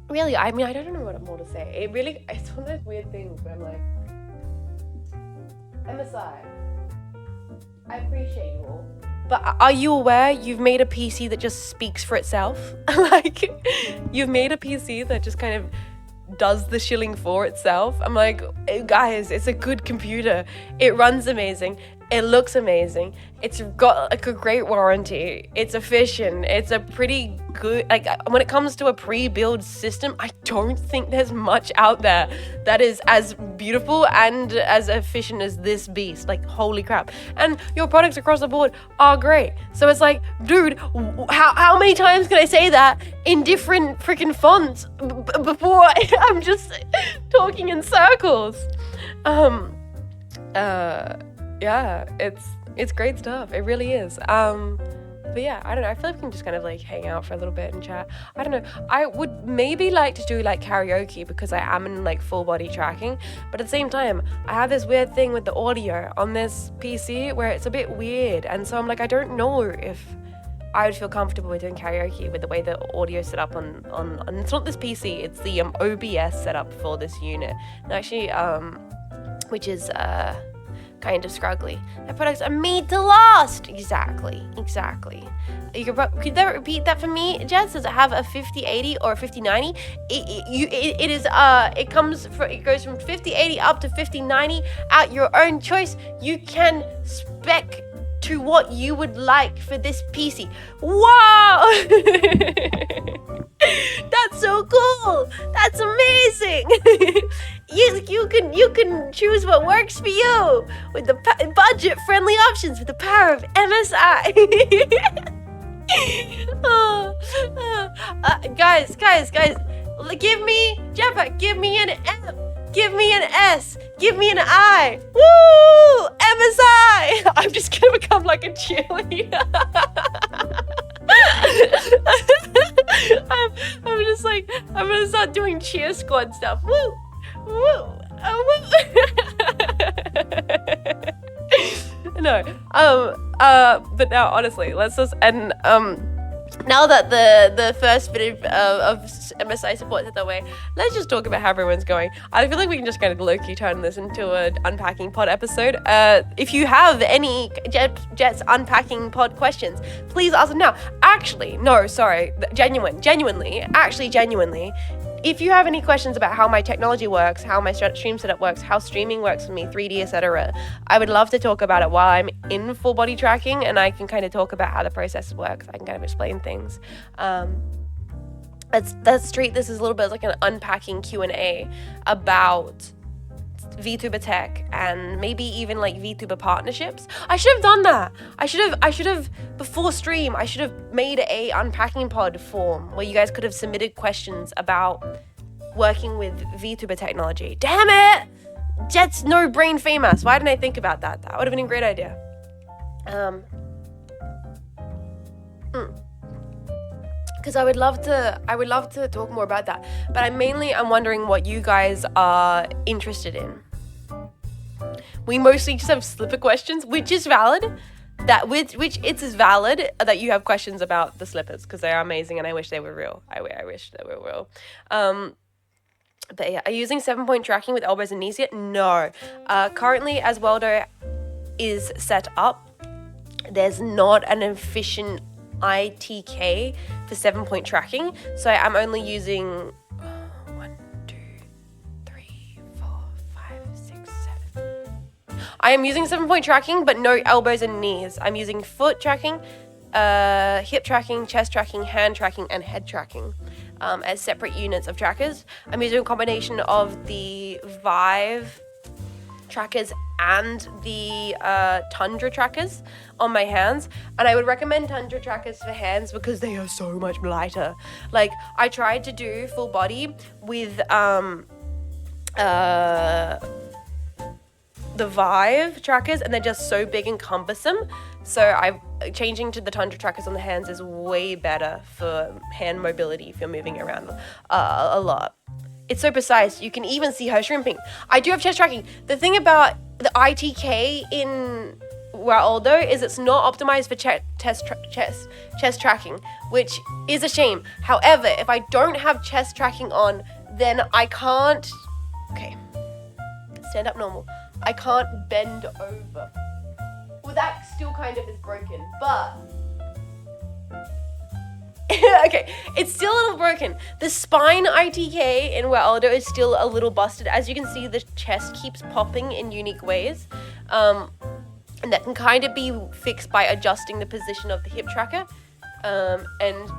S1: really, I mean, I don't know what more to say. It's one of those weird things where I'm like, MSI, I appreciate you all. But are you aware you've made a PC that just speaks for itself? Like, you've made a PC that just kind of does the shilling for itself. I'm like, guys, it's a good computer. It runs amazing. It looks amazing. It's got like a great warranty. It's efficient. It's a pretty good, like when it comes to a pre-built system, I don't think there's much out there that is as beautiful and as efficient as this beast. Like, holy crap. And your products across the board are great. So it's like, dude, how many times can I say that in different freaking fonts before I'm just talking in circles? Yeah, it's great stuff. It really is. But yeah, I don't know. I feel like we can just kind of like hang out for a little bit and chat. I don't know. I would maybe like to do like karaoke because I am in like full body tracking. But at the same time, I have this weird thing with the audio on this PC where it's a bit weird. And so I'm like, I don't know if I would feel comfortable with doing karaoke with the way the audio is set up on it's not this PC, it's the OBS setup for this unit. And actually, which is kind of scruggly. The products are made to last. Exactly. Could that repeat that for me, Jess? Does it have a 5080 or a 5090? It goes from 5080 up to 5090 at your own choice. You can spec to what you would like for this PC. Wow! That's so cool. That's amazing. You can choose what works for you with the budget-friendly options with the power of MSI. Guys, give me an M, give me an S, give me an I. Woo! MSI. I'm just gonna become like a cheerleader. I'm gonna start doing cheer squad stuff. Woo! Woo! No. But now honestly, let's just now that the first bit of MSI support is out the way, let's just talk about how everyone's going. I feel like we can just kind of low-key turn this into an unpacking pod episode. If you have any Jets unpacking pod questions, please ask them now. Actually, no, sorry, genuinely. If you have any questions about how my technology works, how my stream setup works, how streaming works for me, 3D, etc., I would love to talk about it while I'm in full body tracking, and I can kind of talk about how the process works. I can kind of explain things. Let's treat this as a little bit like an unpacking Q&A about VTuber tech and maybe even like VTuber partnerships. I should have done that. I should have before stream, I should have made a unpacking pod form where you guys could have submitted questions about working with VTuber technology. Damn it! Jet's no brain famous. Why didn't I think about that? That would have been a great idea. Because I would love to talk more about that. But I'm wondering what you guys are interested in. We mostly just have slipper questions, which is valid. Which it's as valid that you have questions about the slippers because they are amazing and I wish they were real. I wish they were real. But yeah, are you using 7-point tracking with elbows and knees yet? No. Currently, as Weldo is set up, there's not an efficient ITK for 7-point tracking, so I'm only using 1, 2, 3, 4, 5, 6, 7. I am using 7-point tracking, but no elbows and knees. I'm using foot tracking, hip tracking, chest tracking, hand tracking, and head tracking as separate units of trackers. I'm using a combination of the Vive trackers and the Tundra trackers on my hands, and I would recommend Tundra trackers for hands because they are so much lighter. Like, I tried to do full body with the Vive trackers, and they're just so big and cumbersome. So I'm changing to the Tundra trackers on the hands is way better for hand mobility if you're moving around a lot. It's so precise. You can even see her shrimping. I do have chest tracking. The thing about the ITK in Waldo is it's not optimized for chest tracking, which is a shame. However, if I don't have chest tracking on, then I can't... Okay. Stand up normal. I can't bend over. Well, that still kind of is broken, but... Okay, it's still a little broken. The spine ITK in Waldo is still a little busted. As you can see, the chest keeps popping in unique ways. And that can kind of be fixed by adjusting the position of the hip tracker and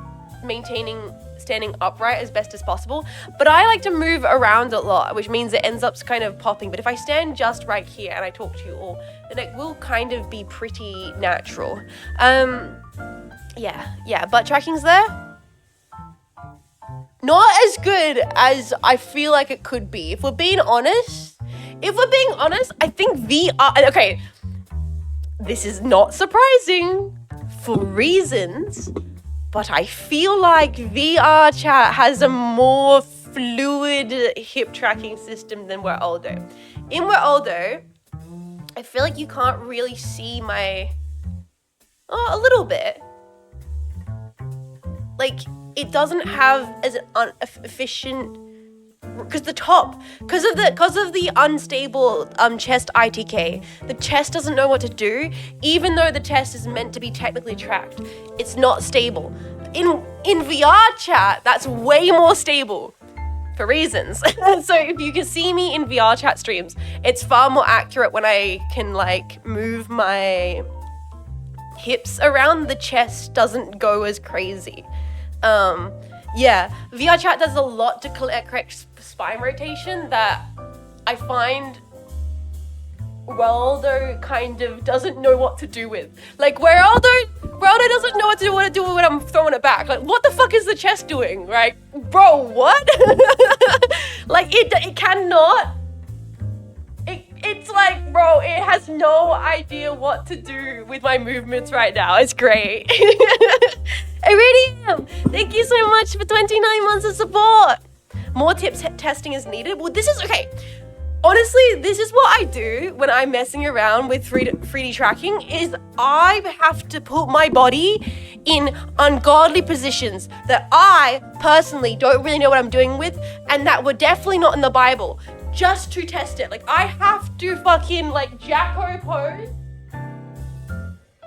S1: maintaining standing upright as best as possible. But I like to move around a lot, which means it ends up kind of popping. But if I stand just right here and I talk to you all, then it will kind of be pretty natural. Yeah, butt tracking's there. Not as good as I feel like it could be. If we're being honest, I think VR... Okay, this is not surprising for reasons, but I feel like VR chat has a more fluid hip tracking system than Waldo. In Waldo, I feel like you can't really see my... a little bit. Like, it doesn't have as an efficient, because of the unstable chest ITK, the chest doesn't know what to do, even though the chest is meant to be technically tracked. It's not stable. In VR chat, that's way more stable for reasons. So if you can see me in VR chat streams, it's far more accurate when I can like move my hips around. The chest doesn't go as crazy. Yeah, VR chat does a lot to correct spine rotation that I find Waldo kind of doesn't know what to do with. Like, Waldo doesn't know what to do when I'm throwing it back. Like, what the fuck is the chest doing? Like, bro, what? Like, it cannot... It's like, bro, it has no idea what to do with my movements right now. It's great. I really am. Thank you so much for 29 months of support. More tips testing is needed. Well, this is, okay. Honestly, this is what I do when I'm messing around with 3D tracking is I have to put my body in ungodly positions that I personally don't really know what I'm doing with and that were definitely not in the Bible. Just to test it. Like, I have to fucking, like, Jacko pose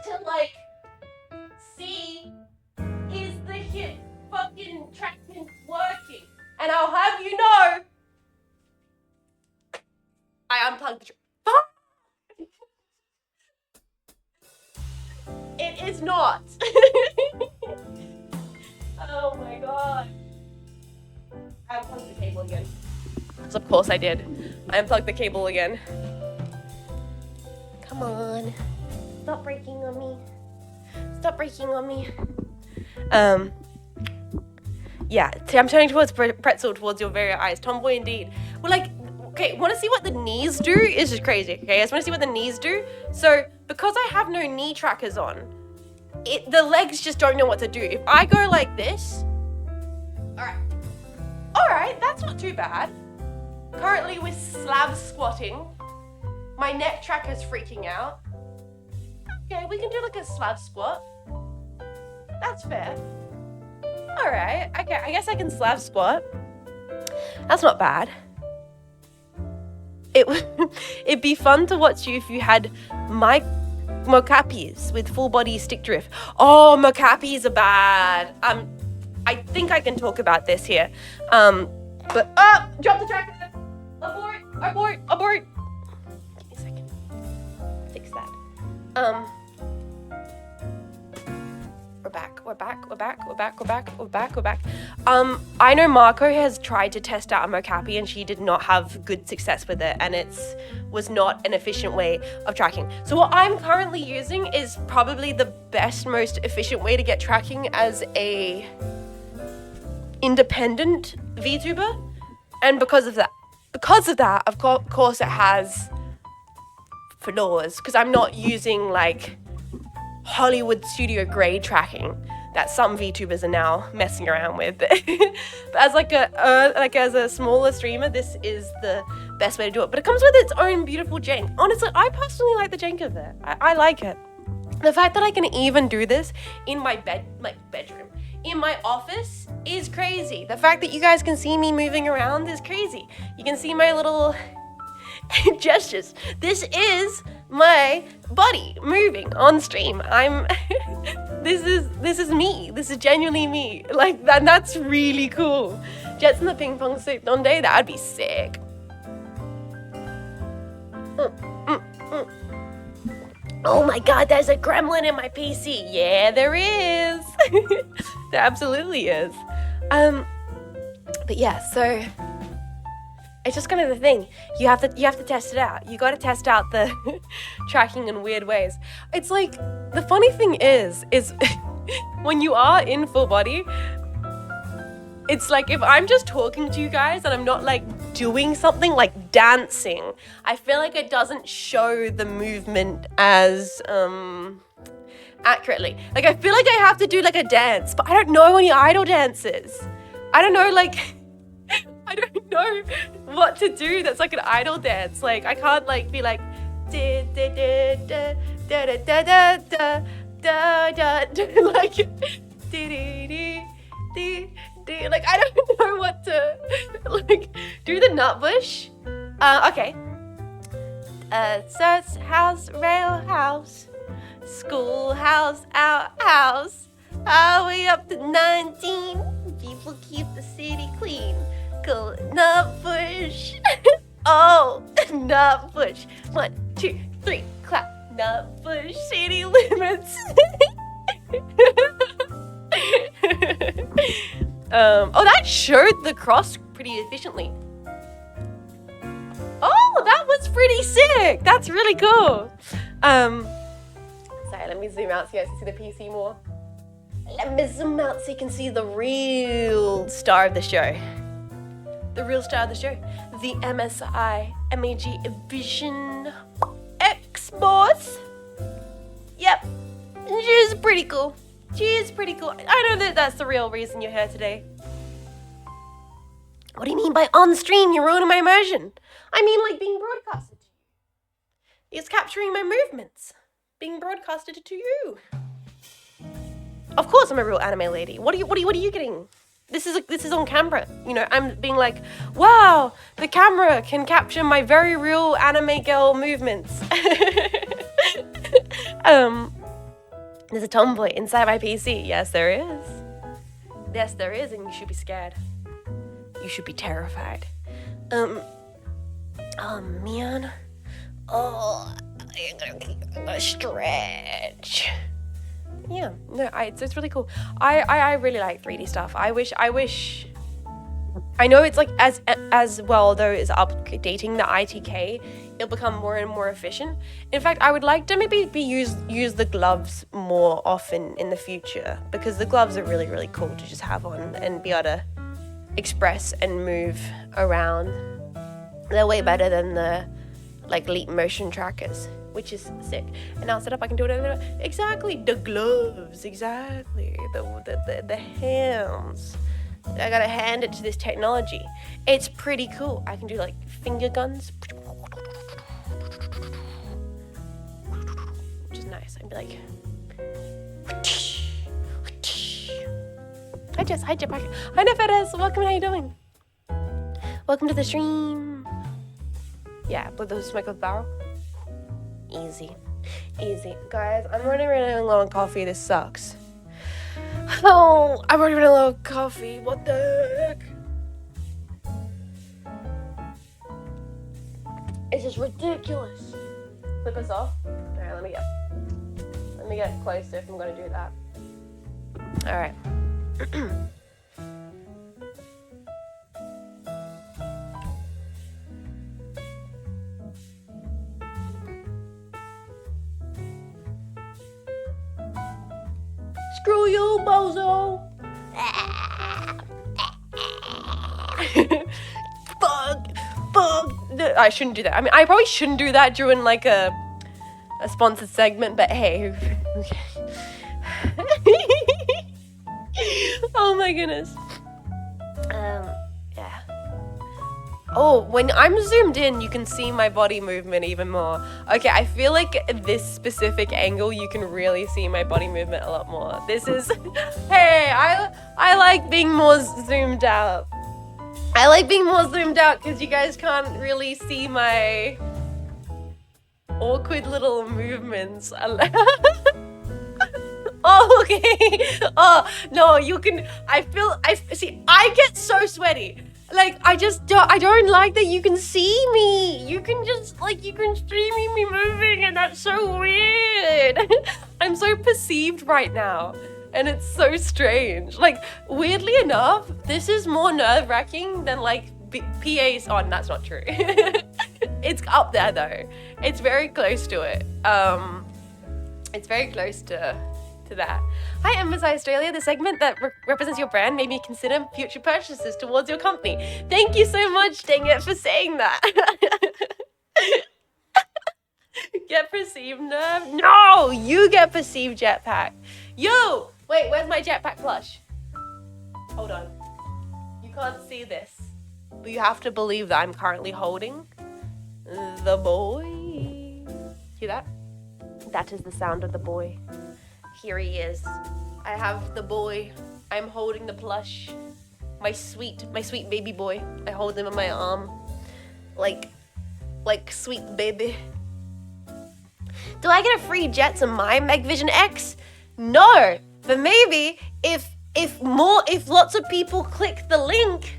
S1: to, like, see is the hip fucking tracking working. And I'll have you know, I unplugged the It is not. Oh my god. I unplugged the cable again. So of course I did. I unplugged the cable again. Come on. Stop breaking on me. Stop breaking on me. Yeah, I'm turning towards pretzel towards your very eyes. Tomboy indeed. Well, like, okay, want to see what the knees do? It's just crazy, okay? I just want to see what the knees do. So, because I have no knee trackers on, the legs just don't know what to do. If I go like this... Alright, that's not too bad. Currently we're slab squatting. My neck tracker's freaking out. Okay, we can do like a slab squat. That's fair. Alright, okay, I guess I can slab squat. That's not bad. It'd be fun to watch you if you had mocapis with full body stick drift. Oh, mocapis are bad. I think I can talk about this here. But drop the tracker. Abort. Give me a second. We're back. I know Marco has tried to test out a Mocappy and she did not have good success with it, and was not an efficient way of tracking. So what I'm currently using is probably the best, most efficient way to get tracking as a independent VTuber, and because of that, of course it has flaws, because I'm not using like Hollywood studio grade tracking that some VTubers are now messing around with. But as as a smaller streamer, this is the best way to do it. But it comes with its own beautiful jank. Honestly, I personally like the jank of it. I like it. The fact that I can even do this in my bedroom, in my office, is crazy. The fact that you guys can see me moving around is crazy. You can see my little gestures. This is my body moving on stream. This is me. This is genuinely me. Like that's really cool. Jets in the ping pong suit one day, that'd be sick. Oh my god, there's a gremlin in my PC. Yeah, there is. There absolutely is. But yeah, so it's just kind of the thing. You have to test it out. You got to test out the tracking in weird ways. It's like, the funny thing is when you are in full body, it's like if I'm just talking to you guys and I'm not like doing something like dancing, I feel like it doesn't show the movement as accurately. Like I feel like I have to do like a dance, but I don't know any idol dances. I don't know I don't know what to do that's like an idol dance. Like I can't like be like da da da da da da da da da da da like like I don't know what to like do the nut bush. Okay. Search house, rail house, schoolhouse, outhouse. All the way up to 19. People keep the city clean. Cool. Nut bush. Oh, nut bush. 1, 2, 3, clap. Nut bush. City limits. Oh, that showed the cross pretty efficiently. Oh, that was pretty sick. That's really cool. Sorry, let me zoom out so you guys can see the PC more. Let me zoom out so you can see the real star of the show. The real star of the show. The MSI MAG Vision X-Boss. Yep. She's pretty cool. She's pretty cool. I know that that's the real reason you're here today. What do you mean by on stream? You're ruining my immersion. I mean like being broadcasted to you. It's capturing my movements. Being broadcasted to you. Of course I'm a real anime lady. What are you getting? This is on camera. You know, I'm being like, wow, the camera can capture my very real anime girl movements. There's a tomboy inside my PC. Yes, there is. Yes, there is, and you should be scared. You should be terrified. Oh man. Oh, I'm gonna stretch. Yeah, no, it's really cool. I really like 3D stuff. I wish. I know it's like as well though as updating the ITK, it'll become more and more efficient. In fact, I would like to maybe use the gloves more often in the future, because the gloves are really, really cool to just have on and be able to express and move around. They're way better than the like Leap motion trackers, which is sick. And now set up, I can do it. Exactly, the gloves, exactly, the hands. I gotta hand it to this technology. It's pretty cool. I can do like finger guns, which is nice. I'd be like, hi Jess, hi Jip, hi Nefedes, welcome. How you doing? Welcome to the stream. Yeah, blow the smoke with barrel. Easy, guys. I'm running really low on coffee. This sucks. Oh, I'm already running low on coffee. What the heck? It's just ridiculous. Flip us off. Alright, let me go. Let me get closer if I'm gonna do that. All right. Screw you, bozo! Fuck. I shouldn't do that. I mean, I probably shouldn't do that during like a sponsored segment, but hey. Oh my goodness. Yeah. Oh, when I'm zoomed in, you can see my body movement even more. Okay, I feel like this specific angle, you can really see my body movement a lot more. This is, hey, I like being more zoomed out. I like being more zoomed out because you guys can't really see my awkward little movements. Oh, okay. Oh, no, you can, I get so sweaty. Like, I don't like that you can see me. You can just, like, you can see me moving, and that's so weird. I'm so perceived right now, and it's so strange. Like, weirdly enough, this is more nerve-wracking than, like, PA's on. That's not true. It's up there, though. It's very close to it. It's very close to that. Hi, MSI Australia. The segment that represents your brand made me consider future purchases towards your company. Thank you so much, dang it, for saying that. Get perceived nerve? No, you get perceived jetpack. Yo, wait, where's my jetpack plush? Hold on. You can't see this, but you have to believe that I'm currently holding the boy. Hear that? That is the sound of the boy. Here he is. I have the boy. I'm holding the plush. My sweet baby boy. I hold him in my arm. Like sweet baby. Do I get a free jet to my Meg Vision X? No, but maybe if lots of people click the link,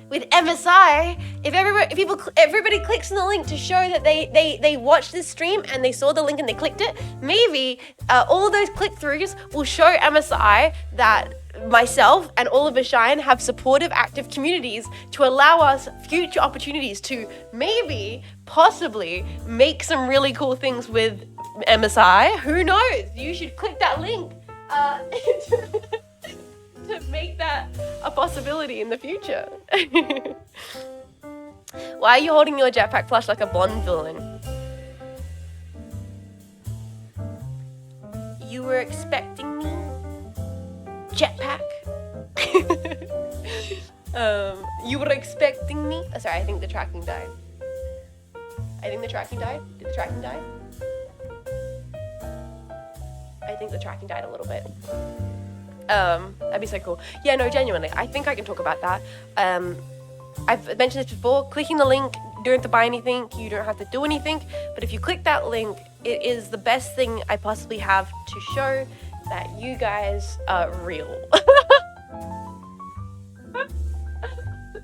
S1: with MSI, if everybody clicks on the link to show that they watched this stream and they saw the link and they clicked it, maybe all those click-throughs will show MSI that myself and all of Ashine have supportive, active communities to allow us future opportunities to maybe, possibly, make some really cool things with MSI. Who knows? You should click that link to make that a possibility in the future. Why are you holding your jetpack plush like a Bond villain? You were expecting me? Jetpack? You were expecting me? Oh, sorry, I think the tracking died. Did the tracking die? I think the tracking died a little bit. That'd be so cool. Yeah, no, genuinely, I think I can talk about that. I've mentioned this before, clicking the link, you don't have to buy anything, you don't have to do anything, but if you click that link, it is the best thing I possibly have to show that you guys are real.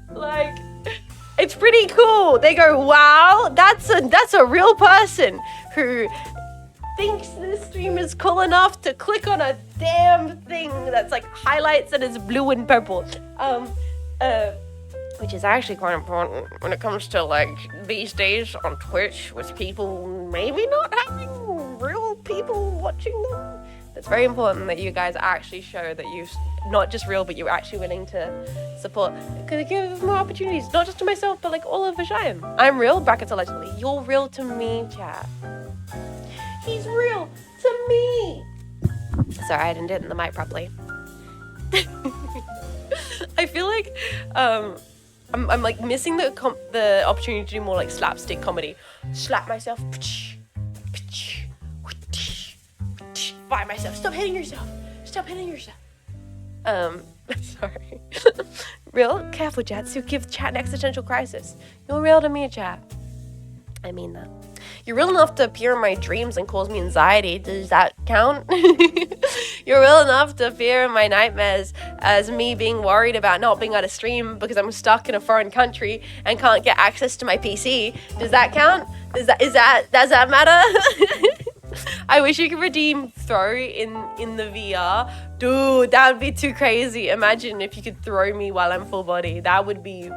S1: Like, it's pretty cool. They go, wow, that's a real person who thinks this stream is cool enough to click on a damn thing that's like highlights and is blue and purple. Which is actually quite important when it comes to like these days on Twitch with people maybe not having real people watching them. It's very important that you guys actually show that you're not just real, but you're actually willing to support. Because it gives more opportunities, not just to myself, but like all of Vashayim. I'm real, brackets allegedly. You're real to me, chat. He's real to me. Sorry, I didn't do it in the mic properly. I feel like I'm like missing the opportunity to do more like slapstick comedy. Slap myself. Fire myself. Stop hitting yourself. Sorry. Real? Careful, chats. You give chat an existential crisis. You're real to me, chat. I mean that. You're real enough to appear in my dreams and cause me anxiety. Does that count? You're real enough to appear in my nightmares as me being worried about not being able to stream because I'm stuck in a foreign country and can't get access to my PC. Does that count? Does that matter? I wish you could redeem throw in the VR. Dude, that would be too crazy. Imagine if you could throw me while I'm full body. That'd be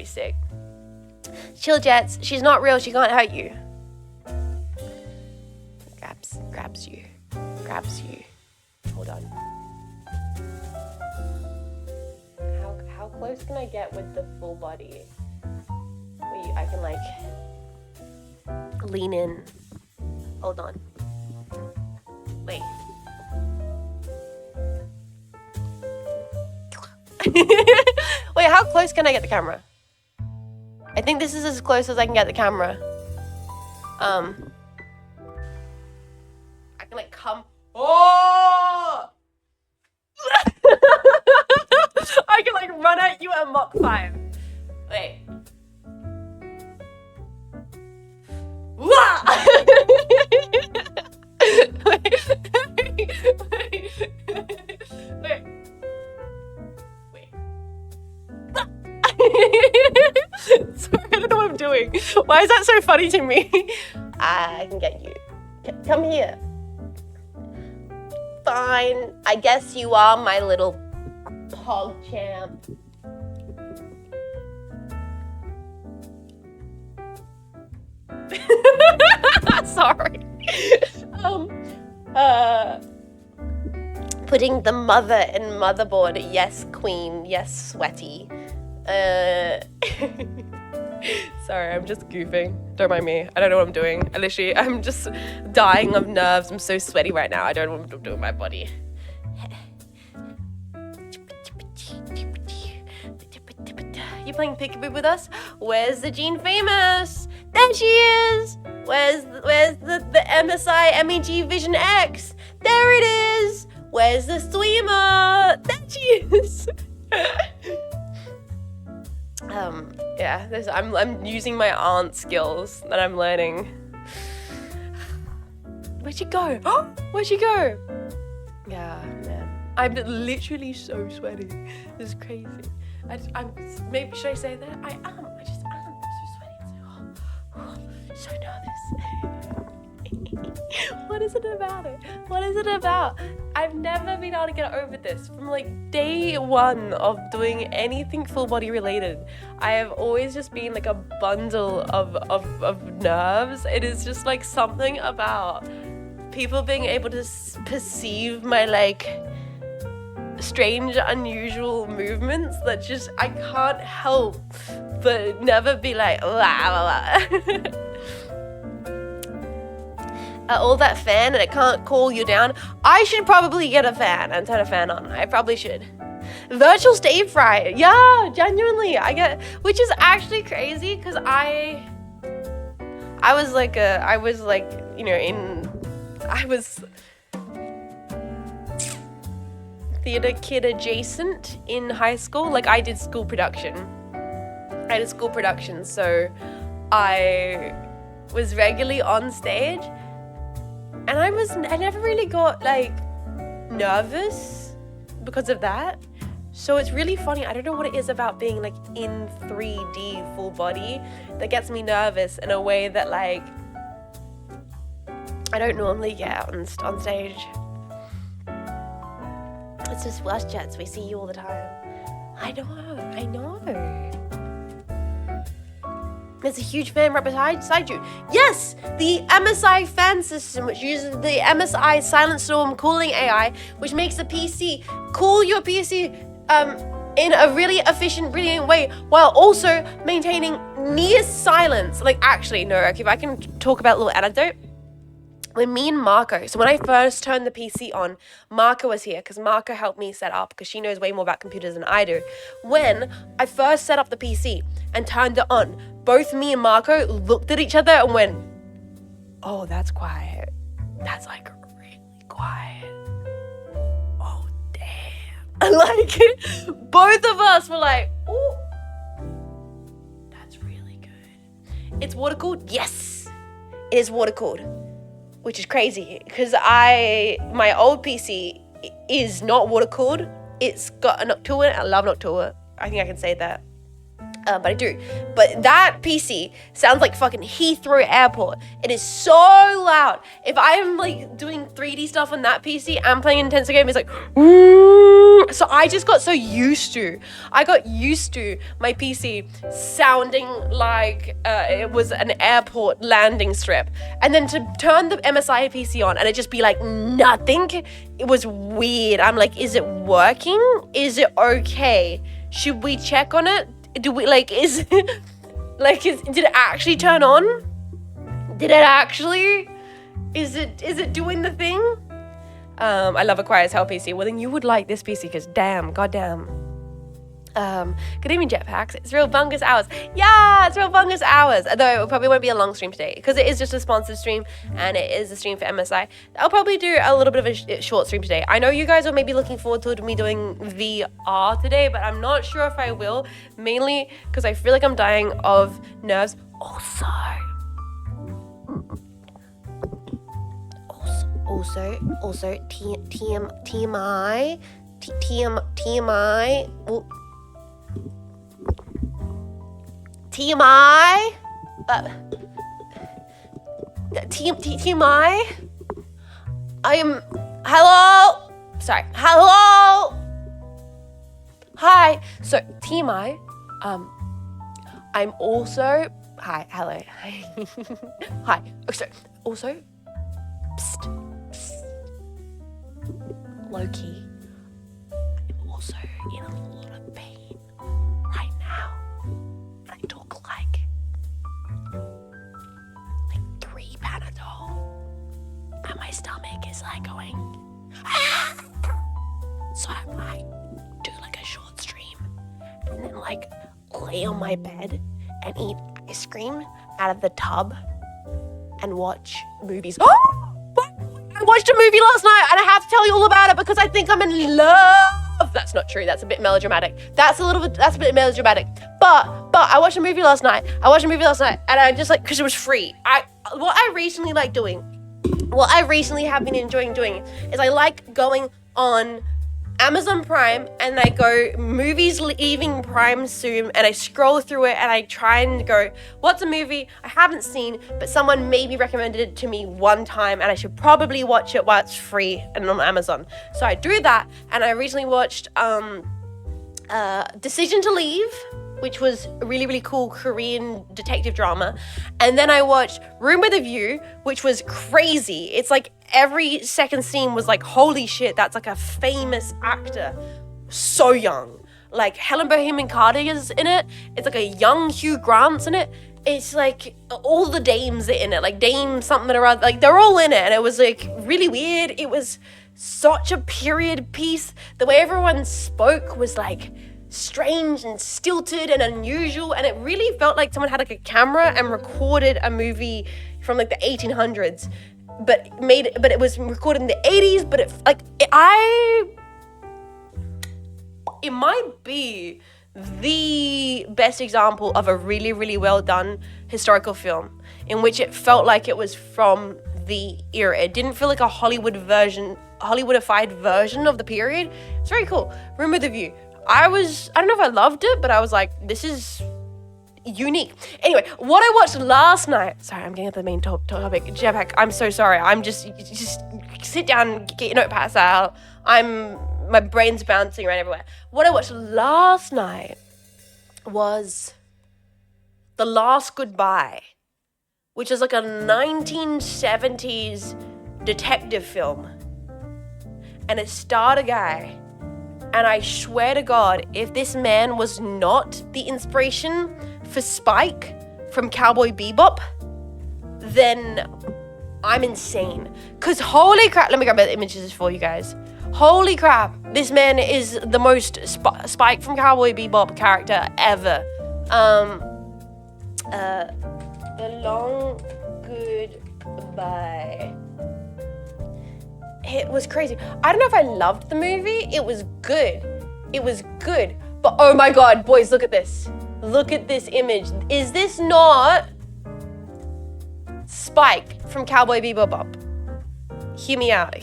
S1: sick. Chill, Jets. She's not real. She can't hurt you. Grabs you. Hold on. How close can I get with the full body? I can like lean in. Hold on. Wait. Wait, how close can I get the camera? I think this is as close as I can get the camera. I can like come. Oh! I can like run at you at Mach 5. Wait. Wait. Sorry, I don't know what I'm doing. Why is that so funny to me? I can get you. Come here. Fine. I guess you are my little pog champ. Sorry. Putting the mother in motherboard. Yes, queen. Yes, sweaty. Sorry, I'm just goofing. Don't mind me. I don't know what I'm doing. I'm just dying of nerves. I'm so sweaty right now. I don't know what I'm doing with my body. You playing peekaboo with us? Where's the Jean Faymas? There she is! Where's the MSI MEG Vision X? There it is! Where's the streamer? There she is! Yeah, I'm using my aunt skills that I'm learning. Where'd she go? Where'd she go? Yeah, man. I'm literally so sweaty. This is crazy. Maybe should I say that? I am. I just am. I'm so sweaty. So nervous. What is it about it? What is it about? I've never been able to get over this. From like day one of doing anything full body related, I have always just been like a bundle of nerves. It is just like something about people being able to perceive my like strange, unusual movements that just I can't help but never be like all that fan and it can't cool you down. I should probably get a fan and turn a fan on. I probably should. Virtual stage fright. Yeah, genuinely. Which is actually crazy because I was theater kid adjacent in high school. Like I did school production, so I was regularly on stage, and I never really got like nervous because of that. So it's really funny. I don't know what it is about being like in 3D full body that gets me nervous in a way that like I don't normally get on stage. It's just Flash Jets. We see you all the time. I know. There's a huge fan right beside you. Yes, the MSI fan system, which uses the MSI Silent Storm cooling AI, which makes the PC cool your PC in a really efficient, brilliant way, while also maintaining near silence. Like, actually, no, okay, if I can talk about a little anecdote. When me and Marco, so when I first turned the PC on, Marco was here because Marco helped me set up because she knows way more about computers than I do. When I first set up the PC and turned it on, both me and Marco looked at each other and went, oh, that's quiet. That's like really quiet. Oh, damn. Like, both of us were like, oh, that's really good. It's water cooled? Yes, it is water cooled. Which is crazy because my old PC is not water cooled. It's got a Noctua. I love Noctua. I think I can say that. but I do. But that PC sounds like fucking Heathrow Airport. It is so loud. If I'm like doing 3D stuff on that PC, I'm playing an Intenso game, it's like, so I just got so used to. I got used to my PC sounding like it was an airport landing strip. And then to turn the MSI PC on and it just be like nothing, it was weird. I'm like, is it working? Is it okay? Should we check on it? Do we like, did it actually turn on? Did it actually? Is it doing the thing? I love Acquire's Hell PC. Well, then you would like this PC because goddamn. Good evening, Jetpacks. It's real bungus hours. Yeah, it's real bungus hours. Although it probably won't be a long stream today because it is just a sponsored stream and it is a stream for MSI. I'll probably do a little bit of a short stream today. I know you guys are maybe looking forward to me doing VR today, but I'm not sure if I will. Mainly because I feel like I'm dying of nerves. Also, TMI. Hello. Hi. So TMI, I'm also, hi, hello. Hi. So also, psst. Low-key, I'm also in a lot of pain right now. And I talk like 3 Panadol. And my stomach is like going, ah! So I might do like a short stream and then like lay on my bed and eat ice cream out of the tub and watch movies. I watched a movie last night and I have to tell you all about it because I think I'm in love. That's not true. That's a bit melodramatic. That's a bit melodramatic. But I watched a movie last night. And I just like, because it was free. What I recently have been enjoying doing is I like going on Amazon Prime and I go movies leaving Prime soon and I scroll through it and I try and go, what's a movie I haven't seen but someone maybe recommended it to me one time and I should probably watch it while it's free and on Amazon. So I do that and I recently watched Decision to Leave, which was a really, really cool Korean detective drama. And then I watched Room with a View, which was crazy. It's like every second scene was like, holy shit, that's like a famous actor. So young. Like Helen Bohemian Carter is in it. It's like a young Hugh Grant's in it. It's like all the dames are in it. Like Dame something or other. Like they're all in it. And it was like really weird. It was such a period piece. The way everyone spoke was like strange and stilted and unusual, and it really felt like someone had like a camera and recorded a movie from like the 1800s, but it was recorded in the 80s, but it might be the best example of a really, really well done historical film in which it felt like it was from the era. It didn't feel like a Hollywoodified version of the period. It's very cool. Room with a View. I don't know if I loved it, but I was like, this is unique. Anyway, what I watched last night, sorry, I'm getting at the main topic. Jetpack, I'm so sorry. I'm just sit down, get your notepads out. My brain's bouncing around everywhere. What I watched last night was The Last Goodbye, which is like a 1970s detective film. And it starred a guy. And I swear to God, if this man was not the inspiration for Spike from Cowboy Bebop, then I'm insane. Because holy crap, let me grab the images for you guys. Holy crap, this man is the most Spike from Cowboy Bebop character ever. The Long Goodbye. It was crazy. I don't know if I loved the movie. It was good. But oh my God, boys, look at this. Look at this image. Is this not Spike from Cowboy Bebop? Hear me out.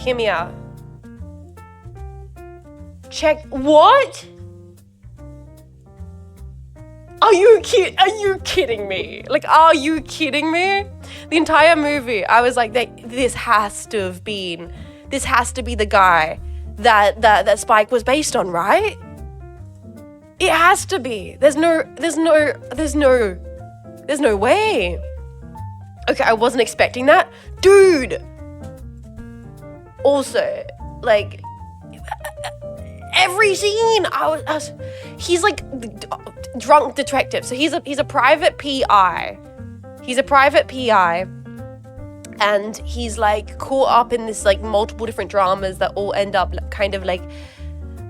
S1: Check, what? Are you kidding me? Like, are you kidding me? The entire movie, I was like, this has to be the guy that Spike was based on, right? It has to be. There's no way. Okay, I wasn't expecting that. Dude. Also, like, every scene, he's like drunk detective. So he's a private PI. He's a private PI, and he's like caught up in this like multiple different dramas that all end up kind of like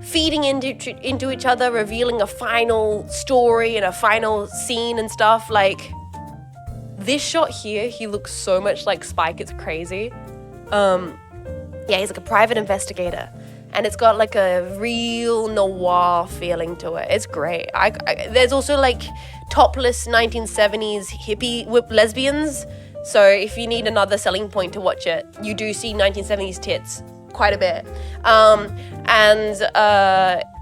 S1: feeding into each other, revealing a final story and a final scene and stuff. Like, this shot here, he looks so much like Spike, it's crazy. Yeah, he's like a private investigator, and it's got like a real noir feeling to it. It's great. There's also like topless 1970s hippie whip lesbians. So if you need another selling point to watch it, you do see 1970s tits quite a bit. And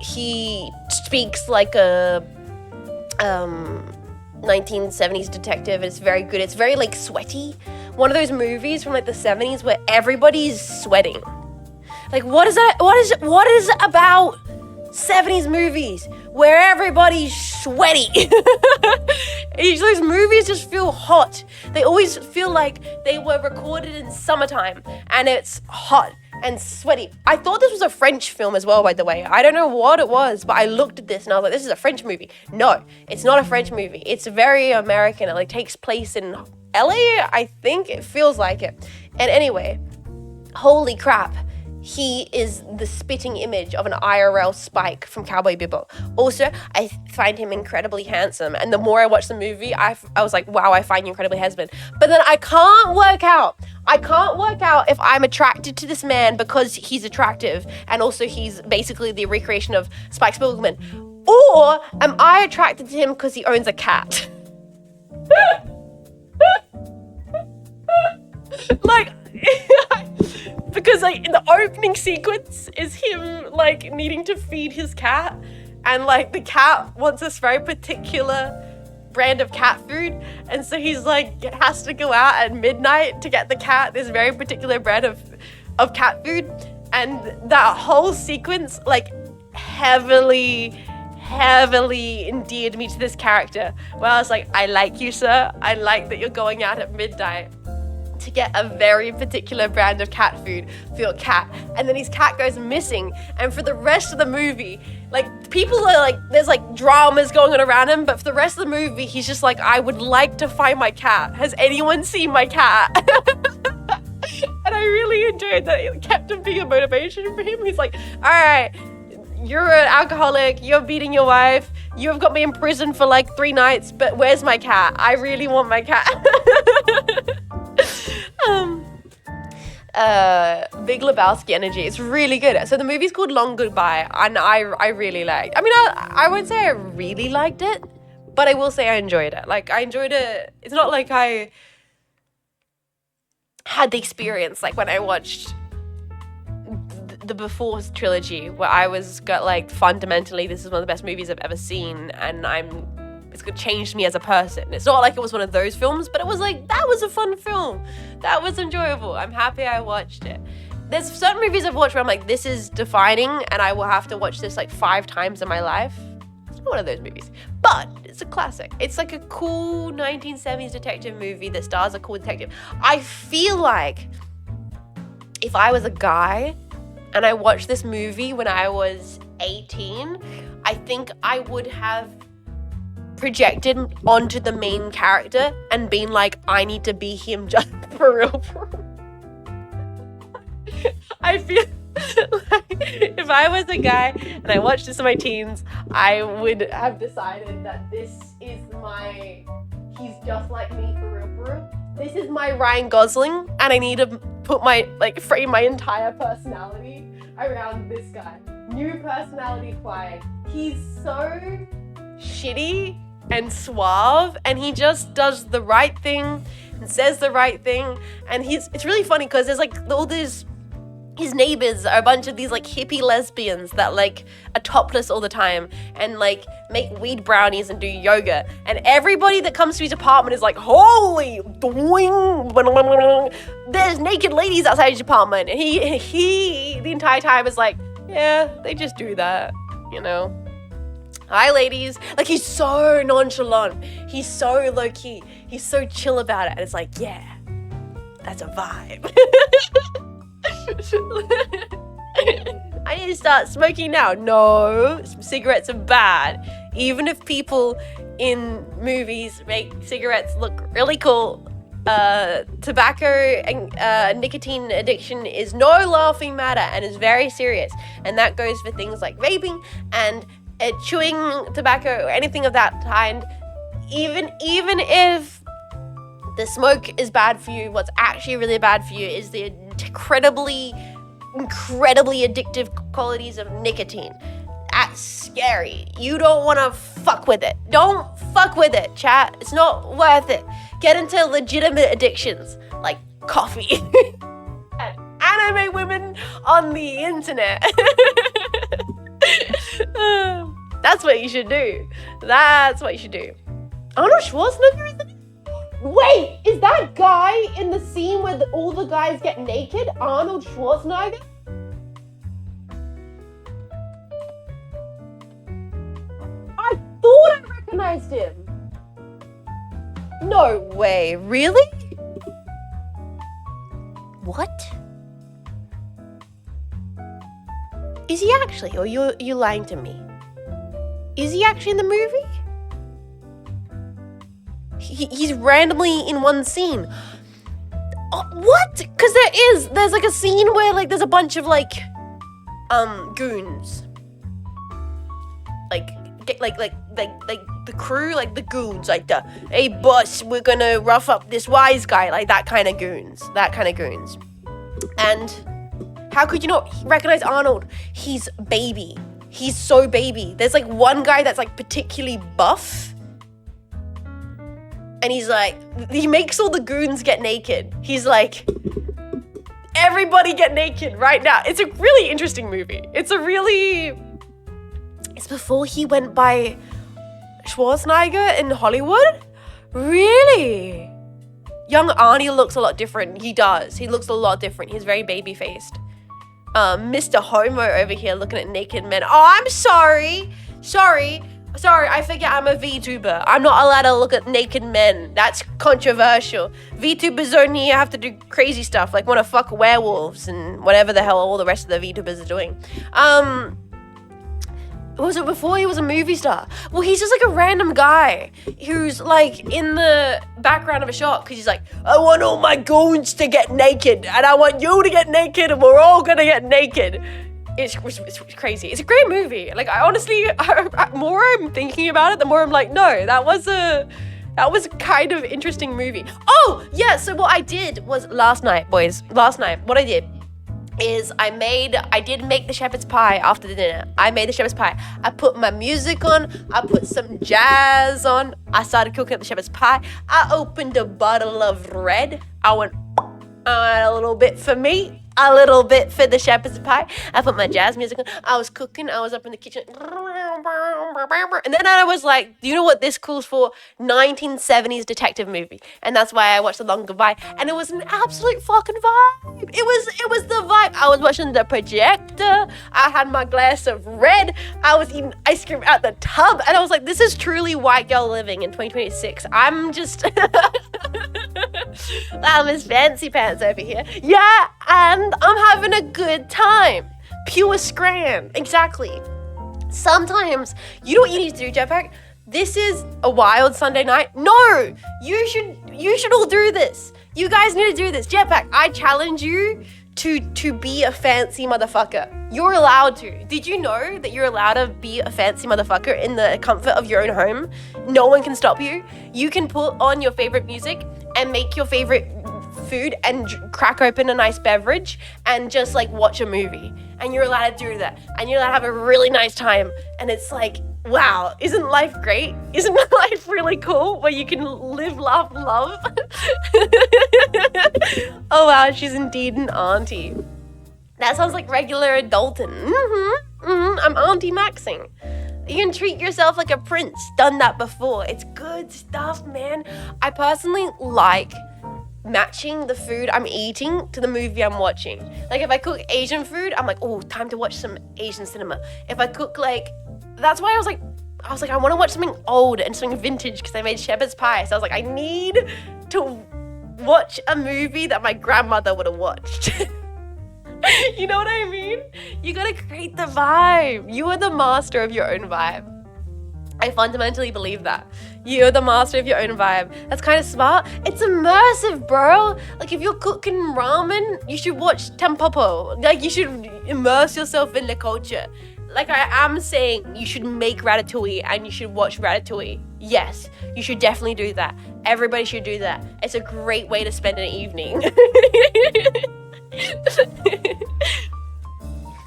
S1: he speaks like a 1970s detective. It's very good. It's very like sweaty. One of those movies from like the 70s where everybody's sweating. Like, what is that? What is it about 70s movies where everybody's sweaty? Those movies just feel hot. They always feel like they were recorded in summertime and it's hot and sweaty. I thought this was a French film as well, by the way. I don't know what it was, but I looked at this and I was like, this is a French movie. No, it's not a French movie. It's very American. It like takes place in LA, I think. It feels like it. And anyway, holy crap. He is the spitting image of an IRL Spike from Cowboy Bebop. Also, I find him incredibly handsome. And the more I watch the movie, I was like, wow, I find you incredibly handsome. But then I can't work out if I'm attracted to this man because he's attractive and also he's basically the recreation of Spike Spielman. Or am I attracted to him because he owns a cat? Like... Because like in the opening sequence is him like needing to feed his cat, and like the cat wants this very particular brand of cat food, and so he's like has to go out at midnight to get the cat this very particular brand of cat food. And that whole sequence like heavily endeared me to this character, where I was like, I like you, sir. I like that you're going out at midnight to get a very particular brand of cat food for your cat. And then his cat goes missing, and for the rest of the movie, like, people are like, there's like dramas going on around him, but for the rest of the movie he's just like, I would like to find my cat. Has anyone seen my cat? And I really enjoyed that. It kept him being a motivation for him. He's like, all right, you're an alcoholic, you're beating your wife, you have got me in prison for like 3 nights, but where's my cat? I really want my cat. Big Lebowski energy. It's really good. So the movie's called Long Goodbye, and I really liked. I mean, I won't say I really liked it, but I will say I enjoyed it. Like, I enjoyed it. It's not like I had the experience like when I watched the Before trilogy, where I got like, fundamentally, this is one of the best movies I've ever seen, and it's changed me as a person. It's not like it was one of those films, but it was like, that was a fun film. That was enjoyable. I'm happy I watched it. There's certain movies I've watched where I'm like, this is defining, and I will have to watch this like 5 times in my life. It's not one of those movies, but it's a classic. It's like a cool 1970s detective movie that stars a cool detective. I feel like if I was a guy and I watched this movie when I was 18, I think I would have projected onto the main character and been like, I need to be him just for real. I feel like if I was a guy and I watched this in my teens, I would have decided that he's just like me for real. This is my Ryan Gosling, and I need to frame my entire personality around this guy. New personality acquired. He's so shitty and suave, and he just does the right thing and says the right thing, and it's really funny because there's like all these his neighbors are a bunch of these like hippie lesbians that like are topless all the time and like make weed brownies and do yoga, and everybody that comes to his apartment is like, holy doing, there's naked ladies outside his apartment, and he the entire time is like, yeah, they just do that, you know. Hi ladies. Like, he's so nonchalant, he's so low-key, he's so chill about it, and it's like, yeah, that's a vibe. I need to start smoking now. No, cigarettes are bad. Even if people in movies make cigarettes look really cool, tobacco and nicotine addiction is no laughing matter and is very serious. And that goes for things like vaping and chewing tobacco or anything of that kind. Even if the smoke is bad for you, what's actually really bad for you is the incredibly addictive qualities of nicotine. That's scary. You don't want to fuck with it. Don't fuck with it, chat. It's not worth it. Get into legitimate addictions like coffee and anime women on the internet. That's what you should do. That's what you should do. Arnold Schwarzenegger is in it? Wait, is that guy in the scene where all the guys get naked Arnold Schwarzenegger? I thought I recognized him. No way, really? What? Is he actually, or you lying to me? Is he actually in the movie? He's randomly in one scene. Oh, what? Because there's like a scene where like there's a bunch of like goons. Like the crew, like the goons, like the, hey boss, we're gonna rough up this wise guy, like that kind of goons. And how could you not recognize Arnold? He's baby. He's so baby. There's like one guy that's like particularly buff. And he's like, he makes all the goons get naked. He's like, everybody get naked right now. It's a really interesting movie. It's before he went by Schwarzenegger in Hollywood? Really? Young Arnie looks a lot different. He does. He looks a lot different. He's very baby-faced. Mr. Homo over here looking at naked men. Oh, I'm sorry. Sorry, I forget I'm a VTuber. I'm not allowed to look at naked men. That's controversial. VTubers only have to do crazy stuff, like want to fuck werewolves and whatever the hell all the rest of the VTubers are doing. Was it before he was a movie star? Well, he's just like a random guy who's like in the background of a shot because he's like, I want all my goons to get naked and I want you to get naked and we're all gonna get naked. It's crazy. It's a great movie. Like, I honestly, more I'm thinking about it, the more I'm like, no, that was a kind of interesting movie. Oh, yeah, so what I did was last night, what I did is I did make the shepherd's pie after the dinner. I made the shepherd's pie. I put my music on. I put some jazz on. I started cooking up the shepherd's pie. I opened a bottle of red. I went a little bit for me, a little bit for the shepherd's pie. I put my jazz music on. I was cooking. I was up in the kitchen. And then I was like, do you know what this calls for? 1970s detective movie. And that's why I watched The Long Goodbye. And it was an absolute fucking vibe. It was the vibe. I was watching the projector. I had my glass of red. I was eating ice cream out the tub. And I was like, this is truly white girl living in 2026. I'm just... I'm Miss Fancy Pants over here. Yeah, and I'm having a good time. Pure scram. Exactly. Sometimes, you know what you need to do, Jetpack? This is a wild Sunday night. No! You should all do this. You guys need to do this. Jetpack, I challenge you to be a fancy motherfucker. You're allowed to. Did you know that you're allowed to be a fancy motherfucker in the comfort of your own home? No one can stop you. You can put on your favorite music and make your favorite food and crack open a nice beverage and just like watch a movie. And you're allowed to do that. And you're allowed to have a really nice time. And it's like, wow, isn't life great? Isn't life really cool where you can live, laugh, love? Oh wow, she's indeed an auntie. That sounds like regular adulting. I'm Auntie Maxing. You can treat yourself like a prince. Done that before. It's good stuff, man. I personally like matching the food I'm eating to the movie I'm watching. Like if I cook Asian food, I'm like, oh, time to watch some Asian cinema. If I cook that's why I was like, I want to watch something old and something vintage because I made shepherd's pie. So I was like, I need to watch a movie that my grandmother would have watched. You know what I mean? You gotta create the vibe. You are the master of your own vibe. I fundamentally believe that. You're the master of your own vibe. That's kind of smart. It's immersive, bro. Like if you're cooking ramen, you should watch Tempopo. Like you should immerse yourself in the culture. Like I am saying, you should make ratatouille and you should watch ratatouille. Yes, you should definitely do that. Everybody should do that. It's a great way to spend an evening.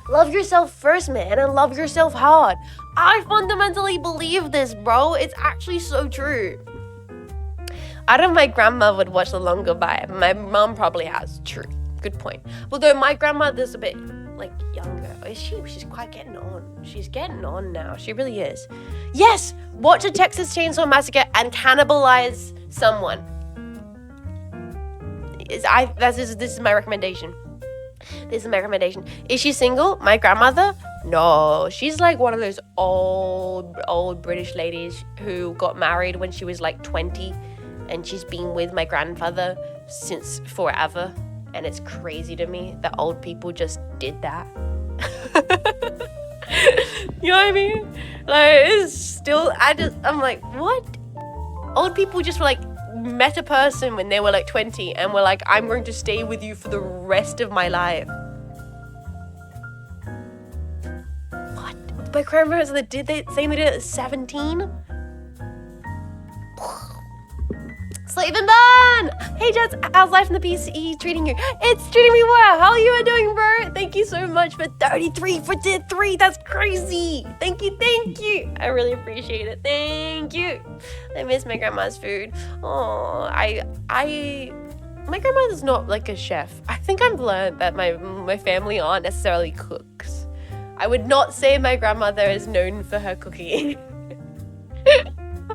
S1: Love yourself first, man, and love yourself hard. I fundamentally believe this, bro. It's actually so true. I don't know if my grandma would watch The Longer Vibe. My mom probably has. True. Good point. Although my grandmother's a bit, younger. She's quite getting on. She's getting on now. She really is. Yes! Watch a Texas Chainsaw Massacre and cannibalize someone. This is my recommendation. Is she single? My grandmother? No, she's like one of those old British ladies who got married when she was 20, and she's been with my grandfather since forever. And it's crazy to me that old people just did that. You know what I mean? It's still, I'm like, what? Old people just were met a person when they were 20 and were like, I'm going to stay with you for the rest of my life. What? My grandparents did they did it at 17? Sleep and burn! Hey Jets, how's life in the PCE treating you? It's treating me well. How are you doing, bro? Thank you so much for 33 for tier 3. That's crazy. Thank you. I really appreciate it. Thank you. I miss my grandma's food. Oh, my grandmother's not a chef. I think I've learned that my family aren't necessarily cooks. I would not say my grandmother is known for her cooking.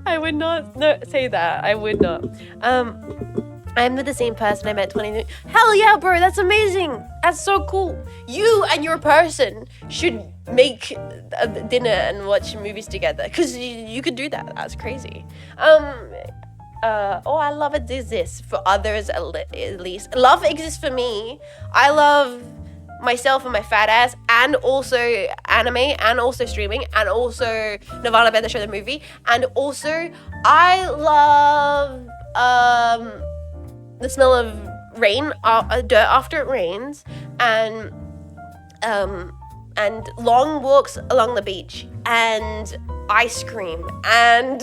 S1: I would not say that. I would not. I'm with the same person I met 20. Hell yeah, bro. That's amazing. That's so cool. You and your person should make a dinner and watch movies together. Because you could do that. That's crazy. I love it exists for others at least. Love exists for me. I love myself and my fat ass, and also anime, and also streaming, and also Nirvana Band the Show the movie, and also I love the smell of rain, dirt after it rains, and long walks along the beach, and ice cream, and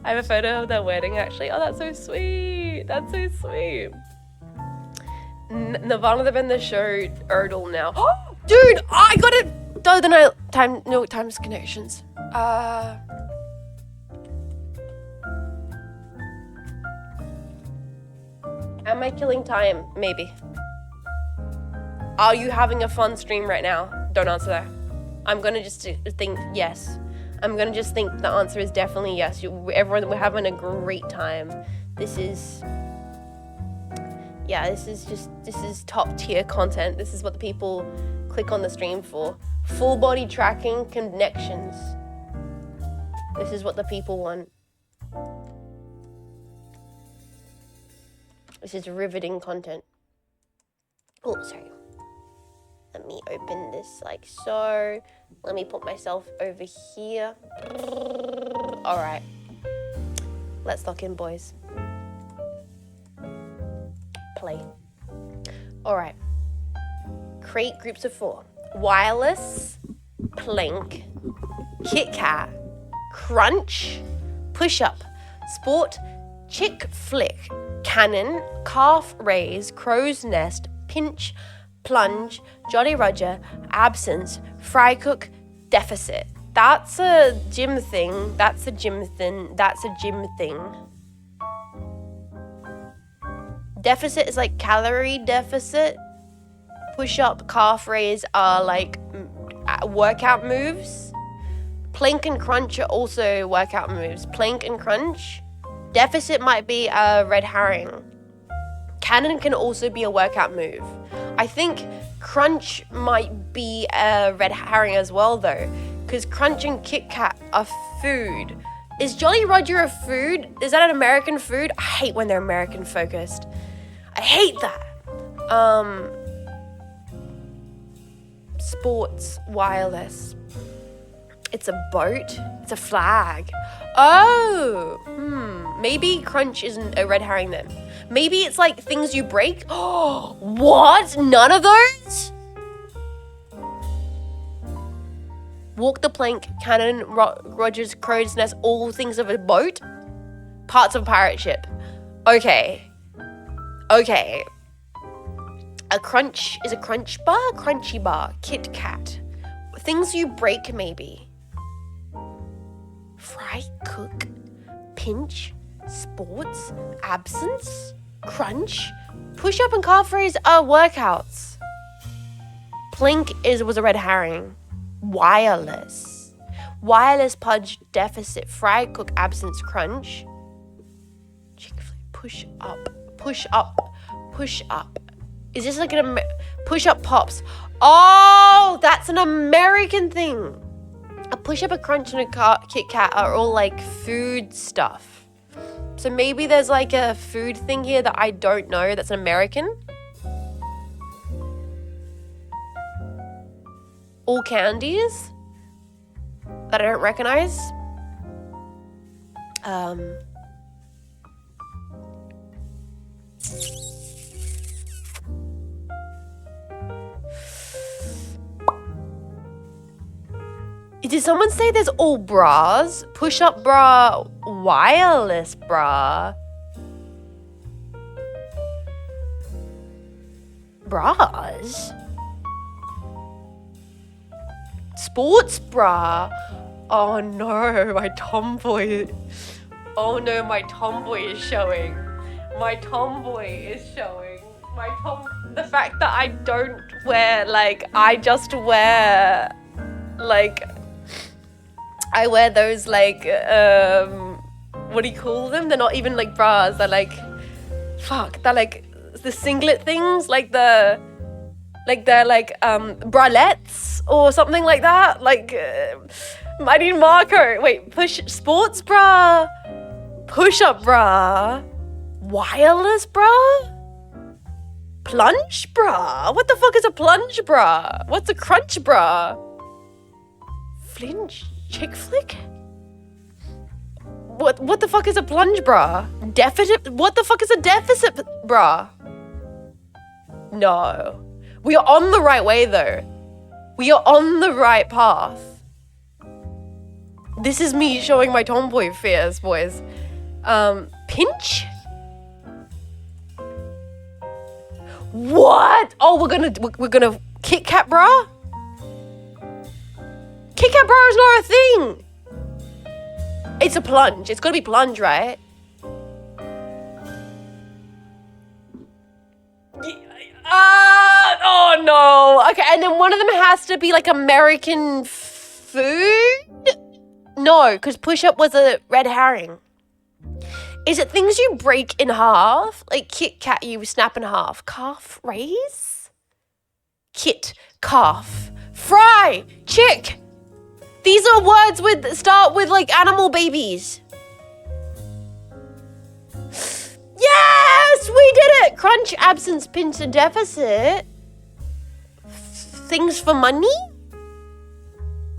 S1: I have a photo of their wedding, actually. Oh, that's so sweet. Nirvana, they've been the show Erdl now. Oh, dude, I got it. Oh, no times connections. Am I killing time? Maybe. Are you having a fun stream right now? Don't answer that. I'm gonna just think yes. I'm gonna just think the answer is definitely yes. Everyone, we're having a great time. This is top tier content. This is what the people click on the stream for. Full body tracking connections. This is what the people want. This is riveting content. Oh, sorry. Let me open this like so. Let me put myself over here. All right. Let's lock in, boys. Play. All right. Create groups of 4. Wireless, plank, Kit Kat, crunch, push-up, sport, chick flick, cannon, calf raise, crow's nest, pinch, plunge, Jolly Roger, absence, fry cook, deficit. That's a gym thing. Deficit is like calorie deficit. Push-up, calf raise are like workout moves. Plank and crunch are also workout moves. Plank and crunch. Deficit might be a red herring. Cannon can also be a workout move. I think crunch might be a red herring as well though, because crunch and Kit Kat are food. Is Jolly Roger a food? Is that an American food? I hate when they're American focused. I hate that. Sports, wireless. It's a boat. It's a flag. Oh, maybe crunch isn't a red herring then. Maybe it's like things you break. Oh, what? None of those? Walk the plank, cannon, Rogers, crow's nest, all things of a boat. Parts of a pirate ship. Okay. A crunch is a crunch bar, crunchy bar, Kit Kat. Things you break maybe. Fry, cook, pinch, sports, absence, crunch, push up and calf raise are workouts. Plank was a red herring. Wireless, pudge, deficit, fry, cook, absence, crunch. Push up. Is this like push up pops? Oh, that's an American thing. A push up, a crunch, and a Kit Kat are all like food stuff. So maybe there's like a food thing here that I don't know that's an American. All candies that I don't recognize. Did someone say there's all bras? Push-up bra, wireless bra. Bras? Sports bra. Oh no, my tomboy. Oh no, my tomboy is showing. The fact that I don't wear, like, I just wear, like, I wear those, like, what do you call them? They're not even, like, bras. They're, like, they're, like, the singlet things, like, they're, like, bralettes or something like that. Like, Mighty Marco. Wait, sports bra, push-up bra, wireless bra, plunge bra. What the fuck is a plunge bra? What's a crunch bra? Flinch? Chick flick? What the fuck is a plunge bra? Deficit? What the fuck is a deficit bra? No. We are on the right way though. We are on the right path. This is me showing my tomboy fears, boys. Pinch? What? Oh, we're gonna Kit Kat bra? Kit Kat bra is not a thing. It's a plunge. It's gotta be plunge, right? Oh no. Okay, and then one of them has to be like American food? No, because push-up was a red herring. Is it things you break in half? Like Kit Kat, you snap in half. Calf raise? Kit, calf, fry, chick. These are words start with like animal babies. Yes, we did it. Crunch, absence, pinch, and deficit. Things for money?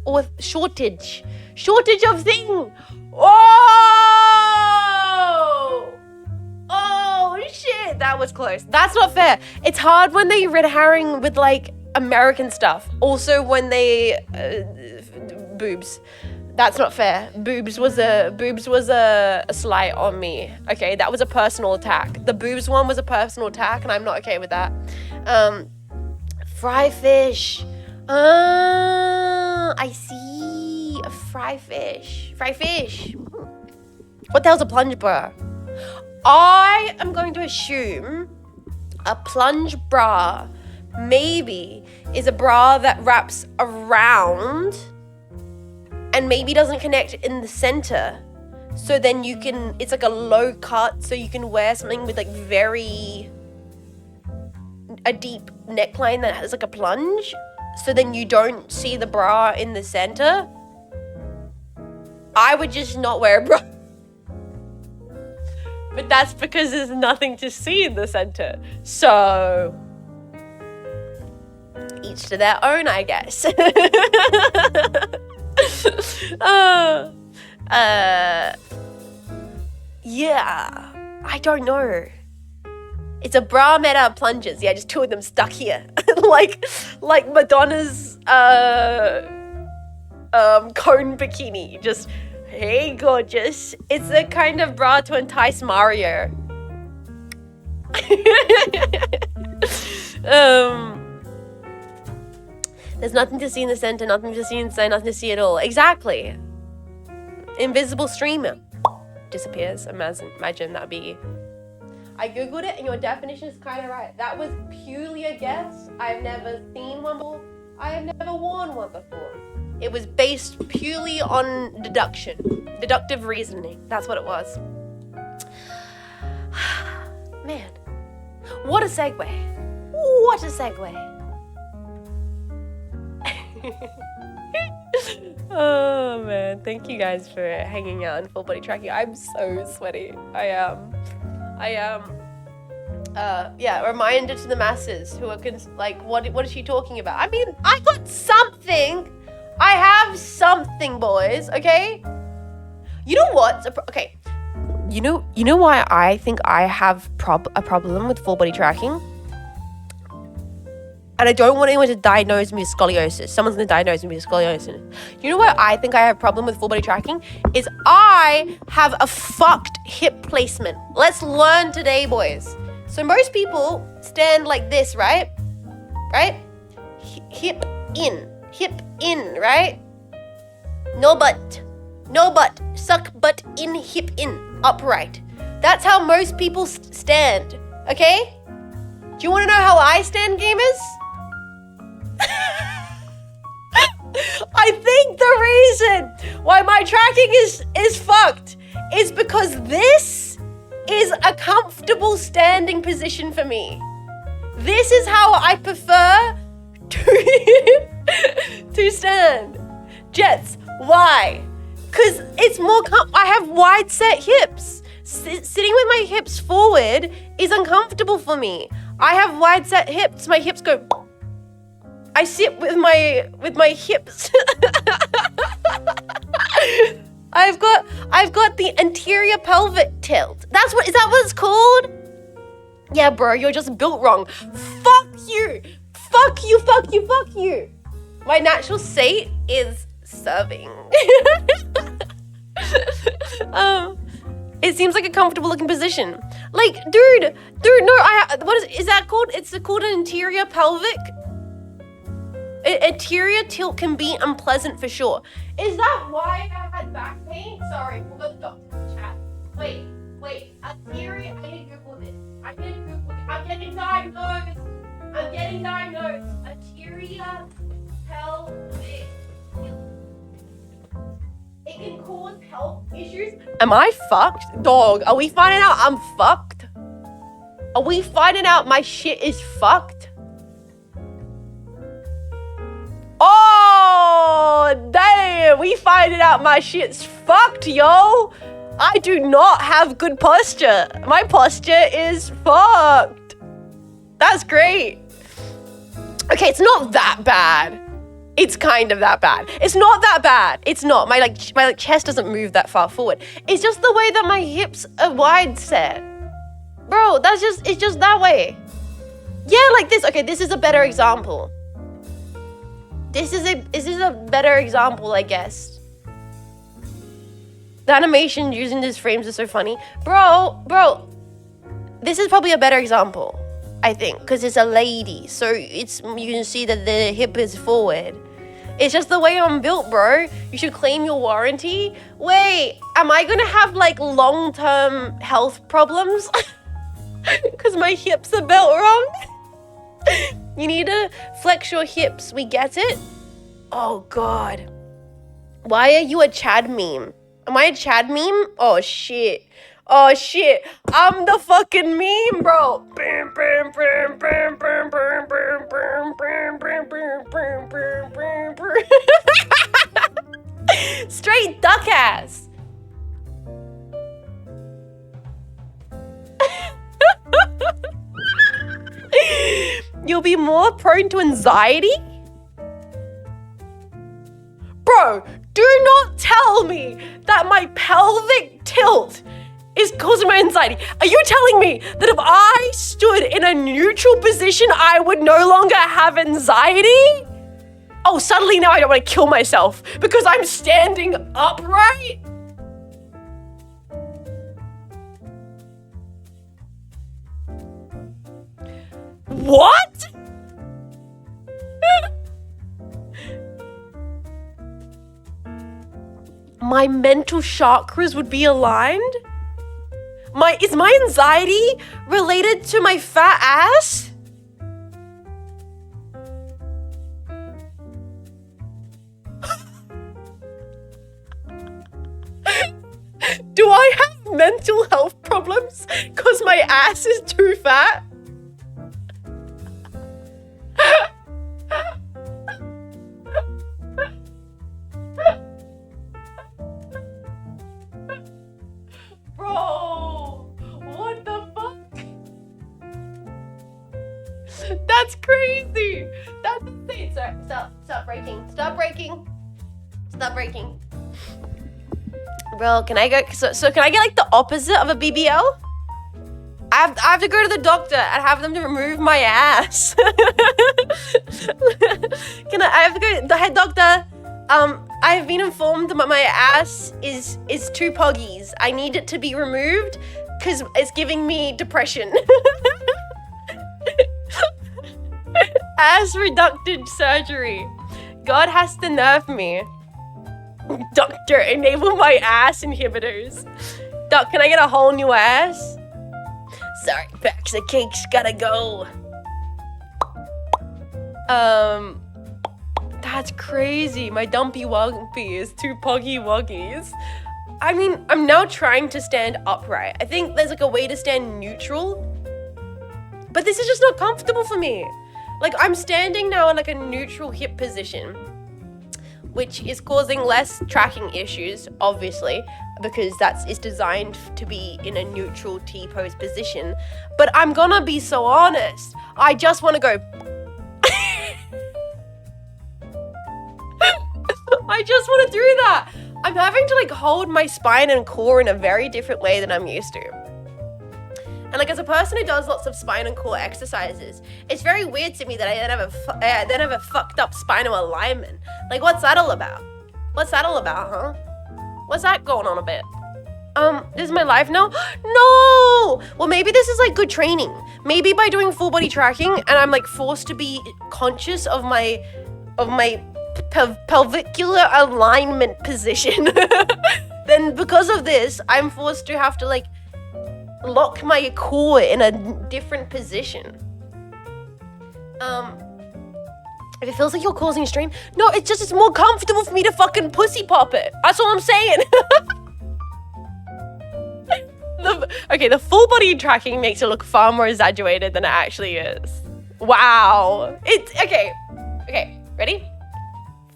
S1: Or shortage? Shortage of thing. Oh, shit. That was close. That's not fair. It's hard when they red herring with like American stuff. Also when they boobs. That's not fair. Boobs was a slight on me. Okay, that was a personal attack. The boobs one was a personal attack, and I'm not okay with that. Fry fish. I see. A fry fish. Fry fish. What the hell's a plunge bra? I am going to assume A plunge bra maybe is a bra that wraps around and maybe doesn't connect in the center. So then you can, it's like a low cut, so you can wear something with like a deep neckline that has like a plunge. So then you don't see the bra in the center. I would just not wear a bra. But that's because there's nothing to see in the center. So, each to their own, I guess. Yeah, I don't know. It's a bra made out of plunges. Yeah, just two of them stuck here. like Madonna's cone bikini. Just, hey, gorgeous. It's the kind of bra to entice Mario. There's nothing to see in the center, nothing to see inside, nothing to see at all. Exactly. Invisible streamer. Disappears. Imagine that'd be... I googled it and your definition is kind of right. That was purely a guess. I've never seen one before. I have never worn one before. It was based purely on deductive reasoning. That's what it was. Man, what a segue. What a segue. Oh man, thank you guys for hanging out and full body tracking. I'm so sweaty. I am. Yeah, reminder to the masses who are like, what is she talking about? I mean, I got something. I have something, boys. Okay. You know what? Okay. You know why I think I have a problem with full body tracking? And I don't want anyone to diagnose me with scoliosis. Someone's gonna diagnose me with scoliosis. You know why I think I have a problem with full body tracking? Is I have a fucked hip placement. Let's learn today, boys. So most people stand like this, right? Right? Hip in, right? No butt, suck butt in, hip in, upright. That's how most people stand, okay? Do you wanna know how I stand, gamers? I think the reason why my tracking is fucked is because this is a comfortable standing position for me. This is how I prefer to stand. Jets, why? Because it's more I have wide set hips. Sitting with my hips forward is uncomfortable for me. I have wide set hips. My hips go. I sit with my hips. I've got the anterior pelvic tilt. Is that what it's called? Yeah, bro, you're just built wrong. Fuck you. My natural state is serving. It seems like a comfortable looking position. Like, dude, no, what is that called? It's called an anterior pelvic. Anterior tilt can be unpleasant for sure. Is that why I had back pain? Sorry, we'll go to the doctor's chat. Wait. Anterior, I need to Google this. I'm getting diagnosed. Anterior pelvic tilt. It can cause health issues. Am I fucked? Dog, are we finding out I'm fucked? Are we finding out my shit is fucked? Oh, damn, we finding out my shit's fucked, yo. I do not have good posture. My posture is fucked. That's great. Okay, it's not that bad. It's kind of that bad. It's not that bad. It's not. My chest doesn't move that far forward. It's just the way that my hips are wide set. Bro, it's just that way. Yeah, like this. Okay, this is a better example. This is a better example, I guess. The animation using these frames is so funny. Bro, this is probably a better example, I think, because it's a lady, so you can see that the hip is forward. It's just the way I'm built, bro. You should claim your warranty. Wait, am I gonna have like long-term health problems? Because my hips are built wrong. You need to flex your hips. We get it? Oh, God. Why are you a Chad meme? Am I a Chad meme? Oh, shit. Oh, shit. I'm the fucking meme, bro. Straight duck ass. You'll be more prone to anxiety? Bro, do not tell me that my pelvic tilt is causing my anxiety. Are you telling me that if I stood in a neutral position, I would no longer have anxiety? Oh, suddenly now I don't want to kill myself because I'm standing upright? What? My mental chakras would be aligned? Is my anxiety related to my fat ass? Do I have mental health problems because my ass is too fat? Bro, what the fuck? That's crazy. That's insane. Sorry, stop breaking. Stop breaking. Stop breaking. Bro, can I go? So can I get like the opposite of a BBL? I have to go to the doctor and have them to remove my ass. I have to go, the head doctor, I have been informed that my ass is too poggies. I need it to be removed because it's giving me depression. Ass reductive surgery. God has to nerf me. Doctor, enable my ass inhibitors. Doc, can I get a whole new ass? Sorry, packs of cakes gotta go. That's crazy. My dumpy wumpy is two poggy wuggies. I mean, I'm now trying to stand upright. I think there's like a way to stand neutral, but this is just not comfortable for me. Like, I'm standing now in like a neutral hip position, which is causing less tracking issues, obviously, because it's designed to be in a neutral T-pose position. But I'm gonna be so honest, I just want to go. I just want to do that. I'm having to like hold my spine and core in a very different way than I'm used to. And like, as a person who does lots of spine and core exercises, it's very weird to me that I then have a fucked up spinal alignment. Like, what's that all about? What's that all about, huh? What's that going on a bit? This is my life now? No! Well, maybe this is like good training. Maybe by doing full body tracking and I'm like forced to be conscious of my pelvicular alignment position. Then because of this, I'm forced to have to like lock my core in a different position. If it feels like you're causing strain, no, it's more comfortable for me to fucking pussy pop it. That's all I'm saying. The full body tracking makes it look far more exaggerated than it actually is. Wow. It's okay, ready?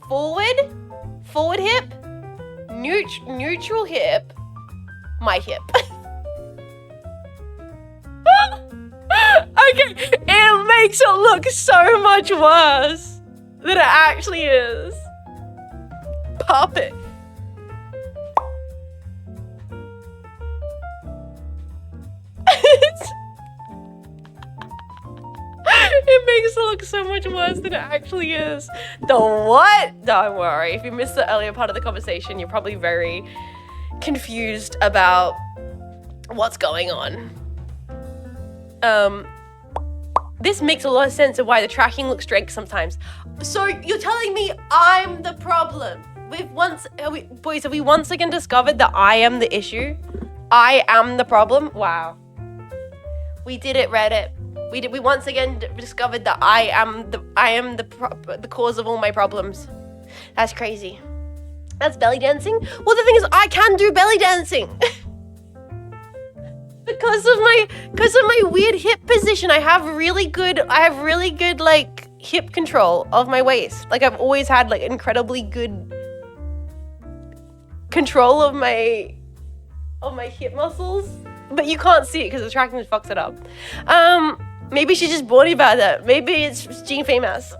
S1: Forward hip, neutral hip, my hip. Okay, it makes it look so much worse than it actually is. Pop it. It makes it look so much worse than it actually is. The what? Don't worry. If you missed the earlier part of the conversation, you're probably very confused about what's going on. This makes a lot of sense of why the tracking looks strange sometimes. So you're telling me I'm the problem? Boys, have we once again discovered that I am the issue? I am the problem? Wow. We did it, Reddit. We once again discovered that I am the cause of all my problems. That's crazy. That's belly dancing? Well, the thing is, I can do belly dancing. because of my weird hip position. I have really good like hip control of my waist. Like, I've always had like incredibly good control of my hip muscles. But you can't see it because the tracking fucks it up. Maybe she's just born about that. Maybe it's Jean Faymas.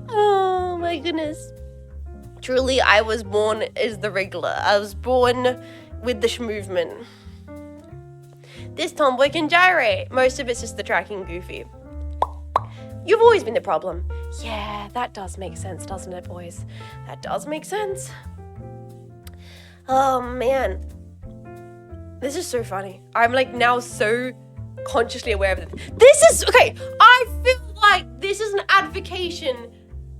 S1: Oh my goodness. Truly, I was born as the regular. I was born with the movement. This tomboy can gyrate. Most of it's just the tracking goofy. You've always been the problem. Yeah, that does make sense, doesn't it, boys? That does make sense. Oh man. This is so funny. I'm like now so consciously aware of it. This is, okay, I feel like this is an advocation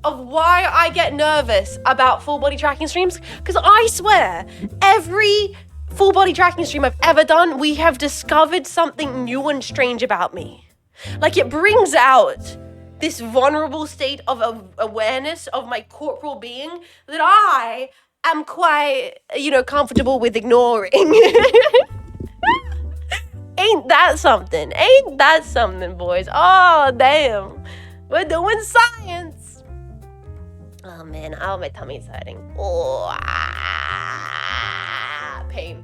S1: of why I get nervous about full body tracking streams. Because I swear, every full body tracking stream I've ever done, we have discovered something new and strange about me. Like, it brings out this vulnerable state of awareness of my corporal being that I am quite, comfortable with ignoring. Ain't that something? Ain't that something, boys? Oh, damn. We're doing science. Oh, man. Oh, my tummy's hurting. Oh, pain.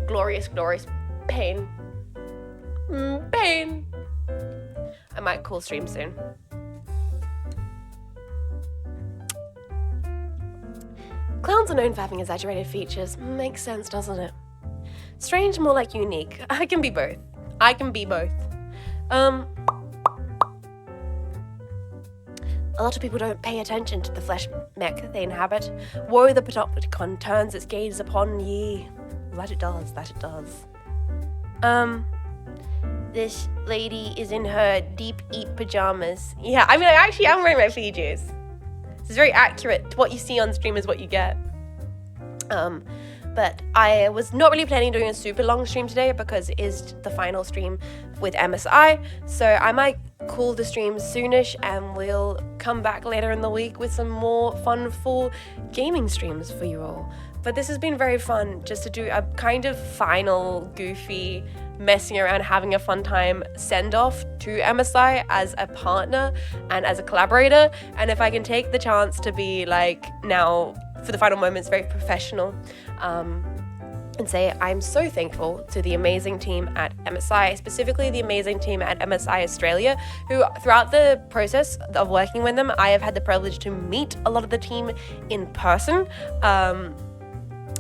S1: Glorious, glorious pain. Pain. I might call stream soon. Clowns are known for having exaggerated features. Makes sense, doesn't it? Strange, more like unique. I can be both. A lot of people don't pay attention to the flesh mech they inhabit. Woe the Panopticon turns its gaze upon ye. That it does. This lady is in her deep eat pajamas. Yeah, I mean, I actually am wearing my PJs. This is very accurate. What you see on stream is what you get. But I was not really planning on doing a super long stream today because it is the final stream with MSI. So I might call the stream soonish and we'll come back later in the week with some more fun, full gaming streams for you all. But this has been very fun just to do a kind of final, goofy, messing around, having a fun time send-off to MSI as a partner and as a collaborator. And if I can take the chance to be like, now for the final moments, very professional, and say I'm so thankful to the amazing team at MSI, specifically the amazing team at MSI Australia, who throughout the process of working with them, I have had the privilege to meet a lot of the team in person.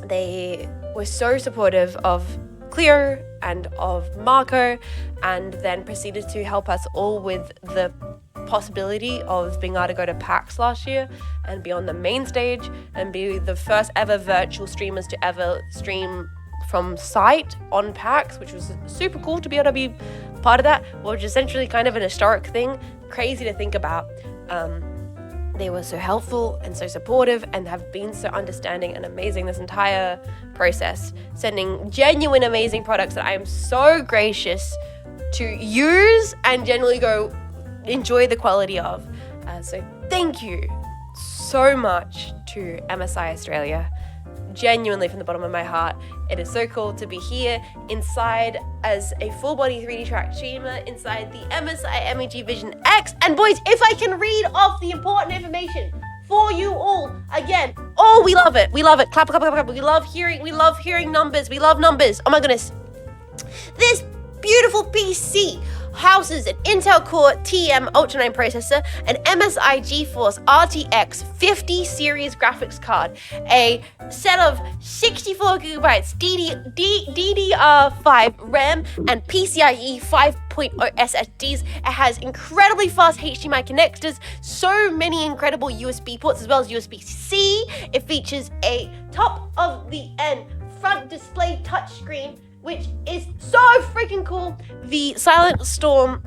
S1: They were so supportive of Cleo and of Marco, and then proceeded to help us all with the possibility of being able to go to PAX last year and be on the main stage and be the first ever virtual streamers to ever stream from site on PAX, which was super cool to be able to be part of that, which is essentially kind of an historic thing, crazy to think about. They were so helpful and so supportive and have been so understanding and amazing this entire process, sending genuine amazing products that I am so gracious to use and generally go enjoy the quality of. So thank you so much to MSI Australia, genuinely from the bottom of my heart. It is so cool to be here inside as a full body 3D track streamer inside the MSI MEG Vision X. And boys, if I can read off the important information for you all again. Oh, we love it. Clap, clap, clap, clap. We love hearing numbers. We love numbers. Oh my goodness. This beautiful PC houses an Intel Core TM Ultra 9 processor, an MSI GeForce RTX 50 series graphics card, a set of 64 gigabytes DDR5 RAM, and PCIe 5.0 SSDs. It has incredibly fast HDMI connectors, so many incredible USB ports as well as USB-C. It features a top of the end front display touchscreen, which is so freaking cool. The Silent Storm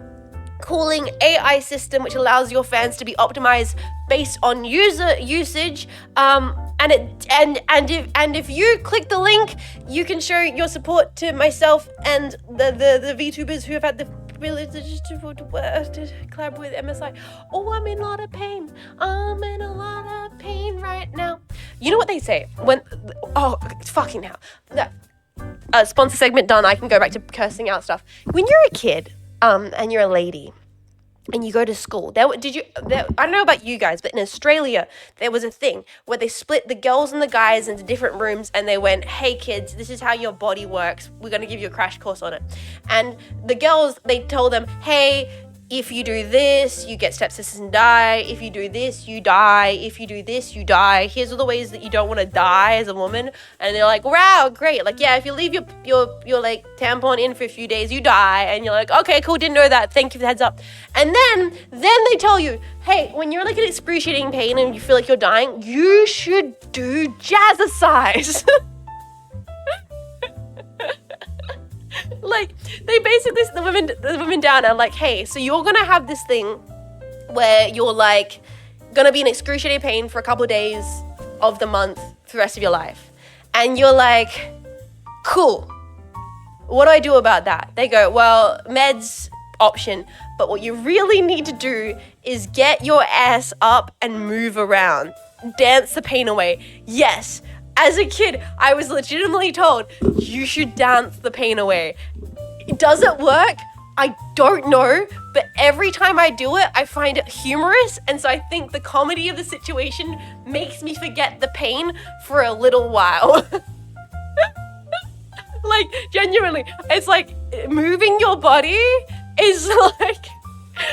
S1: cooling AI system, which allows your fans to be optimized based on user usage. And if you click the link, you can show your support to myself and the VTubers who have had the ability to collab with MSI. Oh, I'm in a lot of pain. I'm in a lot of pain right now. You know what they say when? Oh, fucking hell! That sponsor segment done. I can go back to cursing out stuff. When you're a kid, and you're a lady, and you go to school. I don't know about you guys, but in Australia, there was a thing where they split the girls and the guys into different rooms, and they went, hey kids, this is how your body works. We're going to give you a crash course on it. And the girls, they told them, hey, if you do this, you get stepsisters and die. If you do this, you die. If you do this, you die. Here's all the ways that you don't want to die as a woman. And they're like, wow, great. Like, yeah, if you leave your like tampon in for a few days, you die. And you're like, okay, cool, didn't know that. Thank you for the heads up. And then they tell you, hey, when you're like in excruciating pain and you feel like you're dying, you should do jazzercise. Like, they basically sit the women down and like, hey, so you're gonna have this thing where you're like gonna be in excruciating pain for a couple of days of the month for the rest of your life. And you're like, cool. What do I do about that? They go, well, meds option, but what you really need to do is get your ass up and move around. Dance the pain away. Yes. As a kid, I was legitimately told, you should dance the pain away. Does it work? I don't know, but every time I do it, I find it humorous, and so I think the comedy of the situation makes me forget the pain for a little while. Like, genuinely, it's like moving your body is like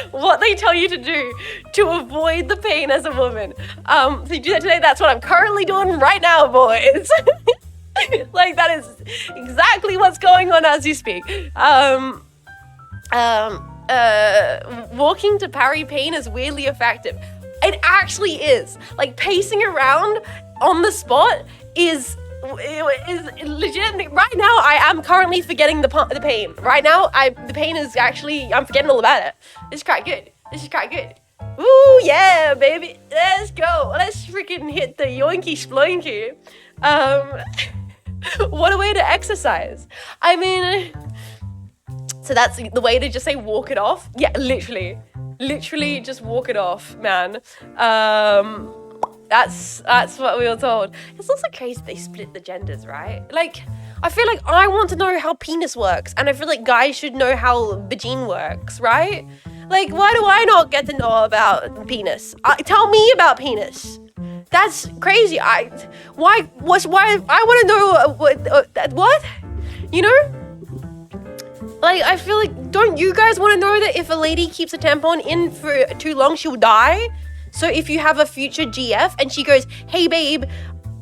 S1: what they tell you to do to avoid the pain as a woman. So you do that today. That's what I'm currently doing right now, boys. Like, that is exactly what's going on as you speak. Walking to parry pain is weirdly effective. It actually is. Like, pacing around on the spot is legit. Right now, I am currently forgetting the pain. Right now, the pain is actually, I'm forgetting all about it. This is quite good. Ooh, yeah, baby. Let's go. Let's freaking hit the yoinky sploinky. What a way to exercise. I mean, so that's the way to just say walk it off. Yeah, literally just walk it off, man. That's what we were told. It's also crazy they split the genders, right? Like, I feel like I want to know how penis works, and I feel like guys should know how vagine works, right? Like, why do I not get to know about penis? Tell me about penis. That's crazy. I want to know what? You know? Like, I feel like, don't you guys want to know that if a lady keeps a tampon in for too long, she'll die? So if you have a future GF and she goes, hey babe,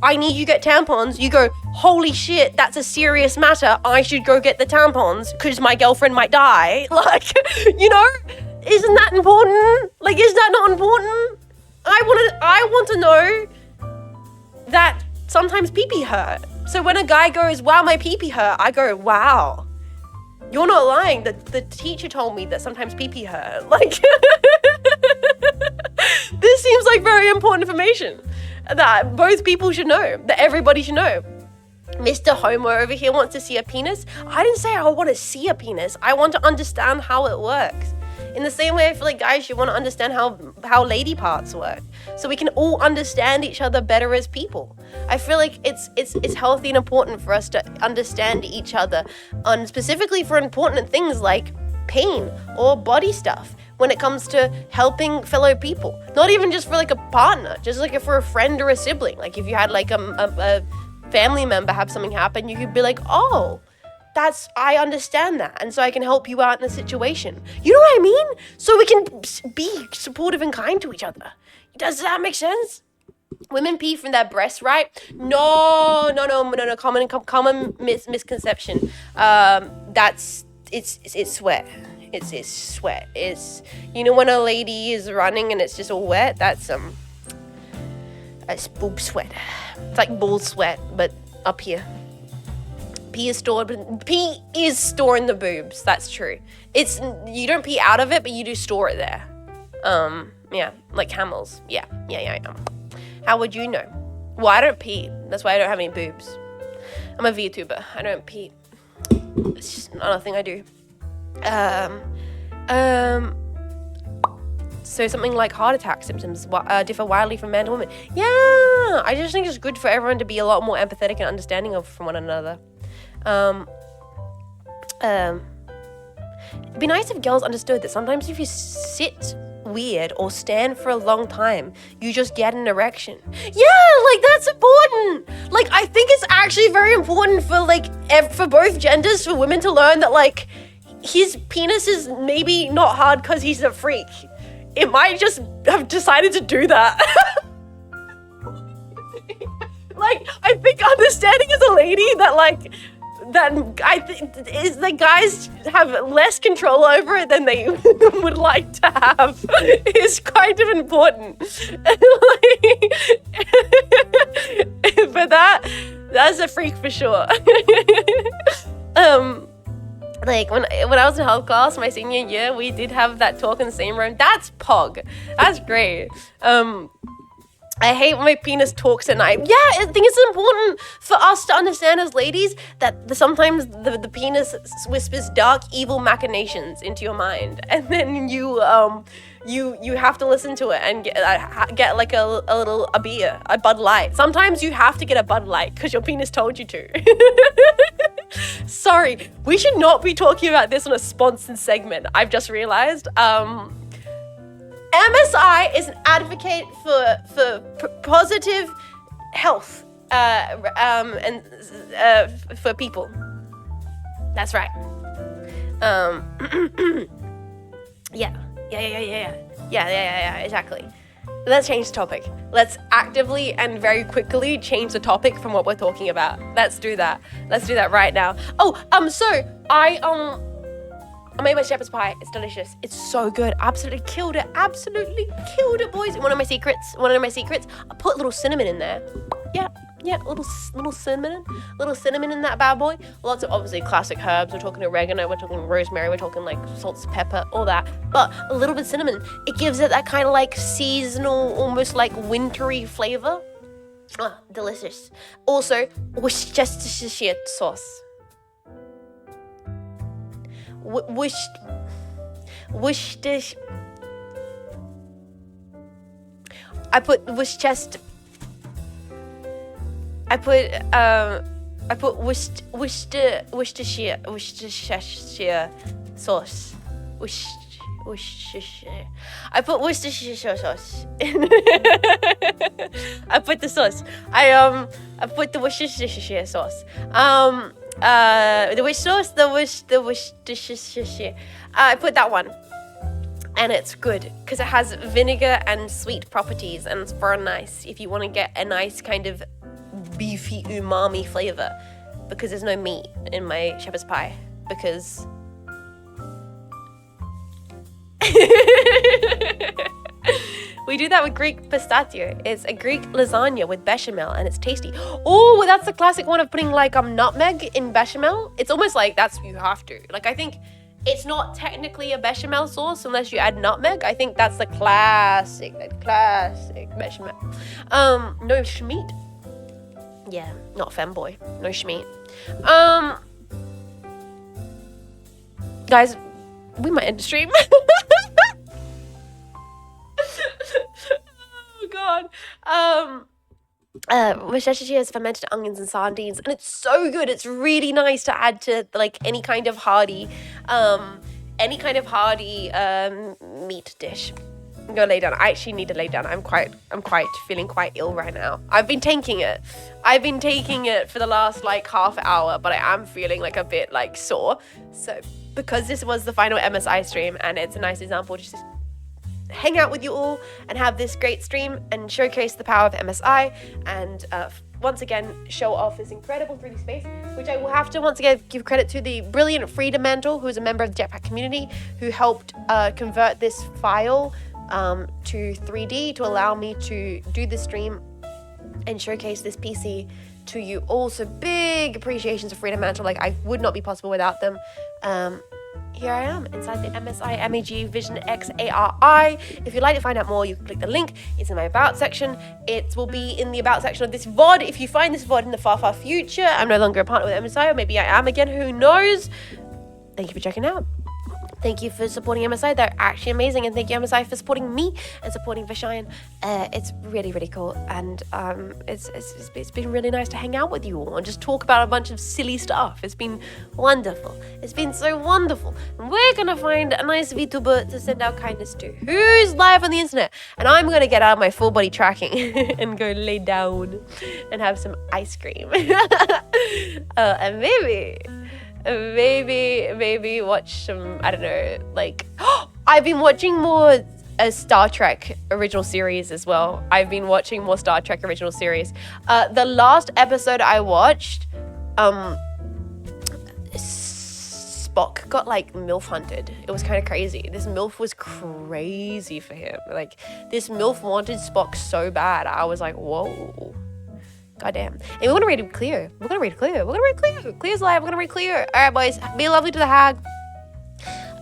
S1: I need you to get tampons, you go, holy shit, that's a serious matter. I should go get the tampons because my girlfriend might die. Like, you know, isn't that important? Like, is that not important? I want to know that sometimes pee-pee hurt. So when a guy goes, wow, my pee-pee hurt, I go, wow, you're not lying. The teacher told me that sometimes pee-pee hurt. Like, this seems like very important information that both people should know, that everybody should know. Mr. Homo over here wants to see a penis. I didn't say I want to see a penis. I want to understand how it works. In the same way, I feel like guys should want to understand how lady parts work, so we can all understand each other better as people. I feel like it's healthy and important for us to understand each other, on specifically for important things like pain or body stuff. When it comes to helping fellow people, not even just for like a partner, just like for a friend or a sibling. Like if you had like a family member have something happen, you could be like, oh, I understand that, and so I can help you out in the situation. You know what I mean? So we can be supportive and kind to each other. Does that make sense? Women pee from their breasts, right? No. Common misconception. It's sweat. It's sweat. It's, you know, when a lady is running and it's just all wet, that's boob sweat. It's like ball sweat, but up here. Pee is stored in the boobs. That's true. You don't pee out of it, but you do store it there. Yeah, like camels. Yeah. How would you know? Well, I don't pee. That's why I don't have any boobs. I'm a VTuber. I don't pee. It's just not a thing I do. So something like heart attack symptoms differ wildly from man to woman. Yeah, I just think it's good for everyone to be a lot more empathetic and understanding of from one another. It'd be nice if girls understood that sometimes if you sit weird or stand for a long time, you just get an erection. Yeah, like that's important. Like I think it's actually very important for like for both genders, for women to learn that like his penis is maybe not hard because he's a freak. It might just have decided to do that. Like I think understanding as a lady that like that I think is the guys have less control over it than they would like to have is kind of important. But that's a freak for sure. Like when I was in health class my senior year, we did have that talk in the same room. That's pog. That's great. I hate when my penis talks at night. Yeah, I think it's important for us to understand as ladies that sometimes the penis whispers dark, evil machinations into your mind, and then you have to listen to it and get like a beer, a Bud Light. Sometimes you have to get a Bud Light because your penis told you to. Sorry, we should not be talking about this on a sponsored segment. I've just realized. MSI is an advocate for positive health and for people. That's right. Yeah, exactly. Let's change the topic. Let's actively and very quickly change the topic from what we're talking about. Let's do that. Let's do that right now. Oh, so I made my shepherd's pie. It's delicious. It's so good. Absolutely killed it. Absolutely killed it, boys. One of my secrets. I put a little cinnamon in there. Yeah, little cinnamon in that bad boy. Lots of obviously classic herbs. We're talking oregano. We're talking rosemary. We're talking like salts, pepper, all that. But a little bit of cinnamon. It gives it that kind of like seasonal, almost like wintry flavor. Delicious. Also, Worcestershire sauce. Worcestershire. I put Worcestershire sauce. Worcestershire. I put Worcestershire sauce. I put the sauce. I put the Worcestershire sauce. The wish sauce, the Worcestershire. I put that one. And it's good because it has vinegar and sweet properties, and it's very nice if you want to get a nice kind of beefy umami flavor, because there's no meat in my shepherd's pie because we do that with Greek pistachio. It's a Greek lasagna with bechamel and it's tasty. Oh, that's the classic one of putting like nutmeg in bechamel. It's almost like that's you have to. Like I think it's not technically a bechamel sauce unless you add nutmeg. I think that's the classic bechamel. No schmeat. Yeah, not femboy. No schmeat. Guys, we might end the stream. Oh God. Worcestershire is fermented onions and sardines, and it's so good. It's really nice to add to like any kind of hearty meat dish. I'm gonna lay down. I actually need to lay down. I'm feeling quite ill right now. I've been taking it for the last like half hour, but I am feeling like a bit like sore. So because this was the final MSI stream, and it's a nice example to just hang out with you all and have this great stream and showcase the power of MSI and once again show off this incredible 3D space, which I will have to once again give credit to the brilliant Frida Mantle, who is a member of the Jetpack community, who helped convert this file to 3D to allow me to do the stream and showcase this PC to you all. So big appreciations of Frida Mantle. Like I would not be possible without them. here I am inside the MSI MEG Vision X ARI. If you'd like to find out more, you can click the link. It's in my About section. It will be in the About section of this VOD. If you find this VOD in the far, far future, I'm no longer a partner with MSI, or maybe I am again, who knows? Thank you for checking out. Thank you for supporting MSI. They're actually amazing. And thank you, MSI, for supporting me and supporting Vishayan. It's really, really cool. And it's been really nice to hang out with you all and just talk about a bunch of silly stuff. It's been wonderful. It's been so wonderful. And we're going to find a nice VTuber to send our kindness to, who's live on the internet. And I'm going to get out of my full body tracking and go lay down and have some ice cream. And maybe watch some, I don't know, like, I've been watching more Star Trek original series as well. The last episode I watched, Spock got like MILF hunted. It was kind of crazy. This MILF was crazy for him. Like, this MILF wanted Spock so bad. I was like, whoa. Goddamn. And we're gonna read Clear. Clear's live. We're gonna read Clear. Alright, boys. Be lovely to the hag.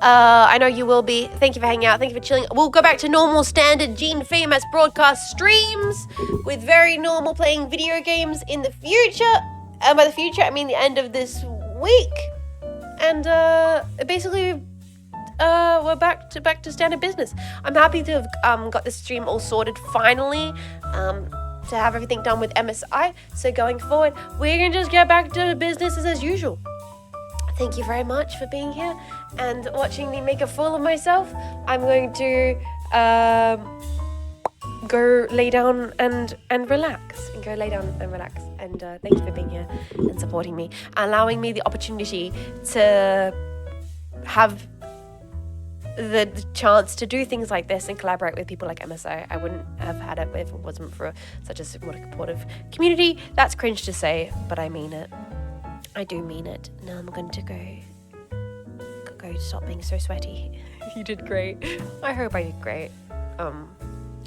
S1: I know you will be. Thank you for hanging out. Thank you for chilling. We'll go back to normal standard Jean Faymas broadcast streams with very normal playing video games in the future. And by the future, I mean the end of this week. And basically we're back to standard business. I'm happy to have got this stream all sorted finally. To have everything done with MSI. So going forward, we're gonna just get back to business as usual. Thank you very much for being here and watching me make a fool of myself. I'm going to go lay down and relax. And thank you for being here and supporting me, allowing me the opportunity to have the chance to do things like this and collaborate with people like MSI. I wouldn't have had it if it wasn't for such a supportive community. That's cringe to say, but I mean it. I do mean it. Now I'm going to go stop being so sweaty. You did great. I hope I did great. I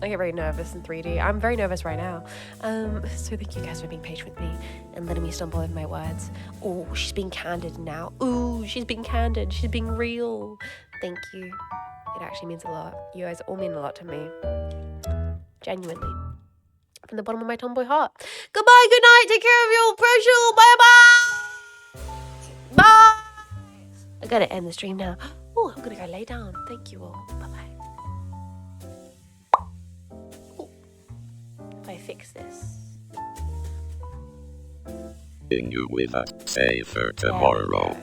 S1: get very nervous in 3D. I'm very nervous right now. So thank you guys for being patient with me and letting me stumble over my words. Oh, she's being candid now. Ooh, she's being candid. She's being real. Thank you. It actually means a lot. You guys all mean a lot to me. Genuinely. From the bottom of my tomboy heart. Goodbye, good night. Take care of your precious. Bye-bye. Bye. I gotta end the stream now. Oh, I'm gonna go lay down. Thank you all. Bye-bye. Oh, if I fix this.
S2: You with a safer tomorrow.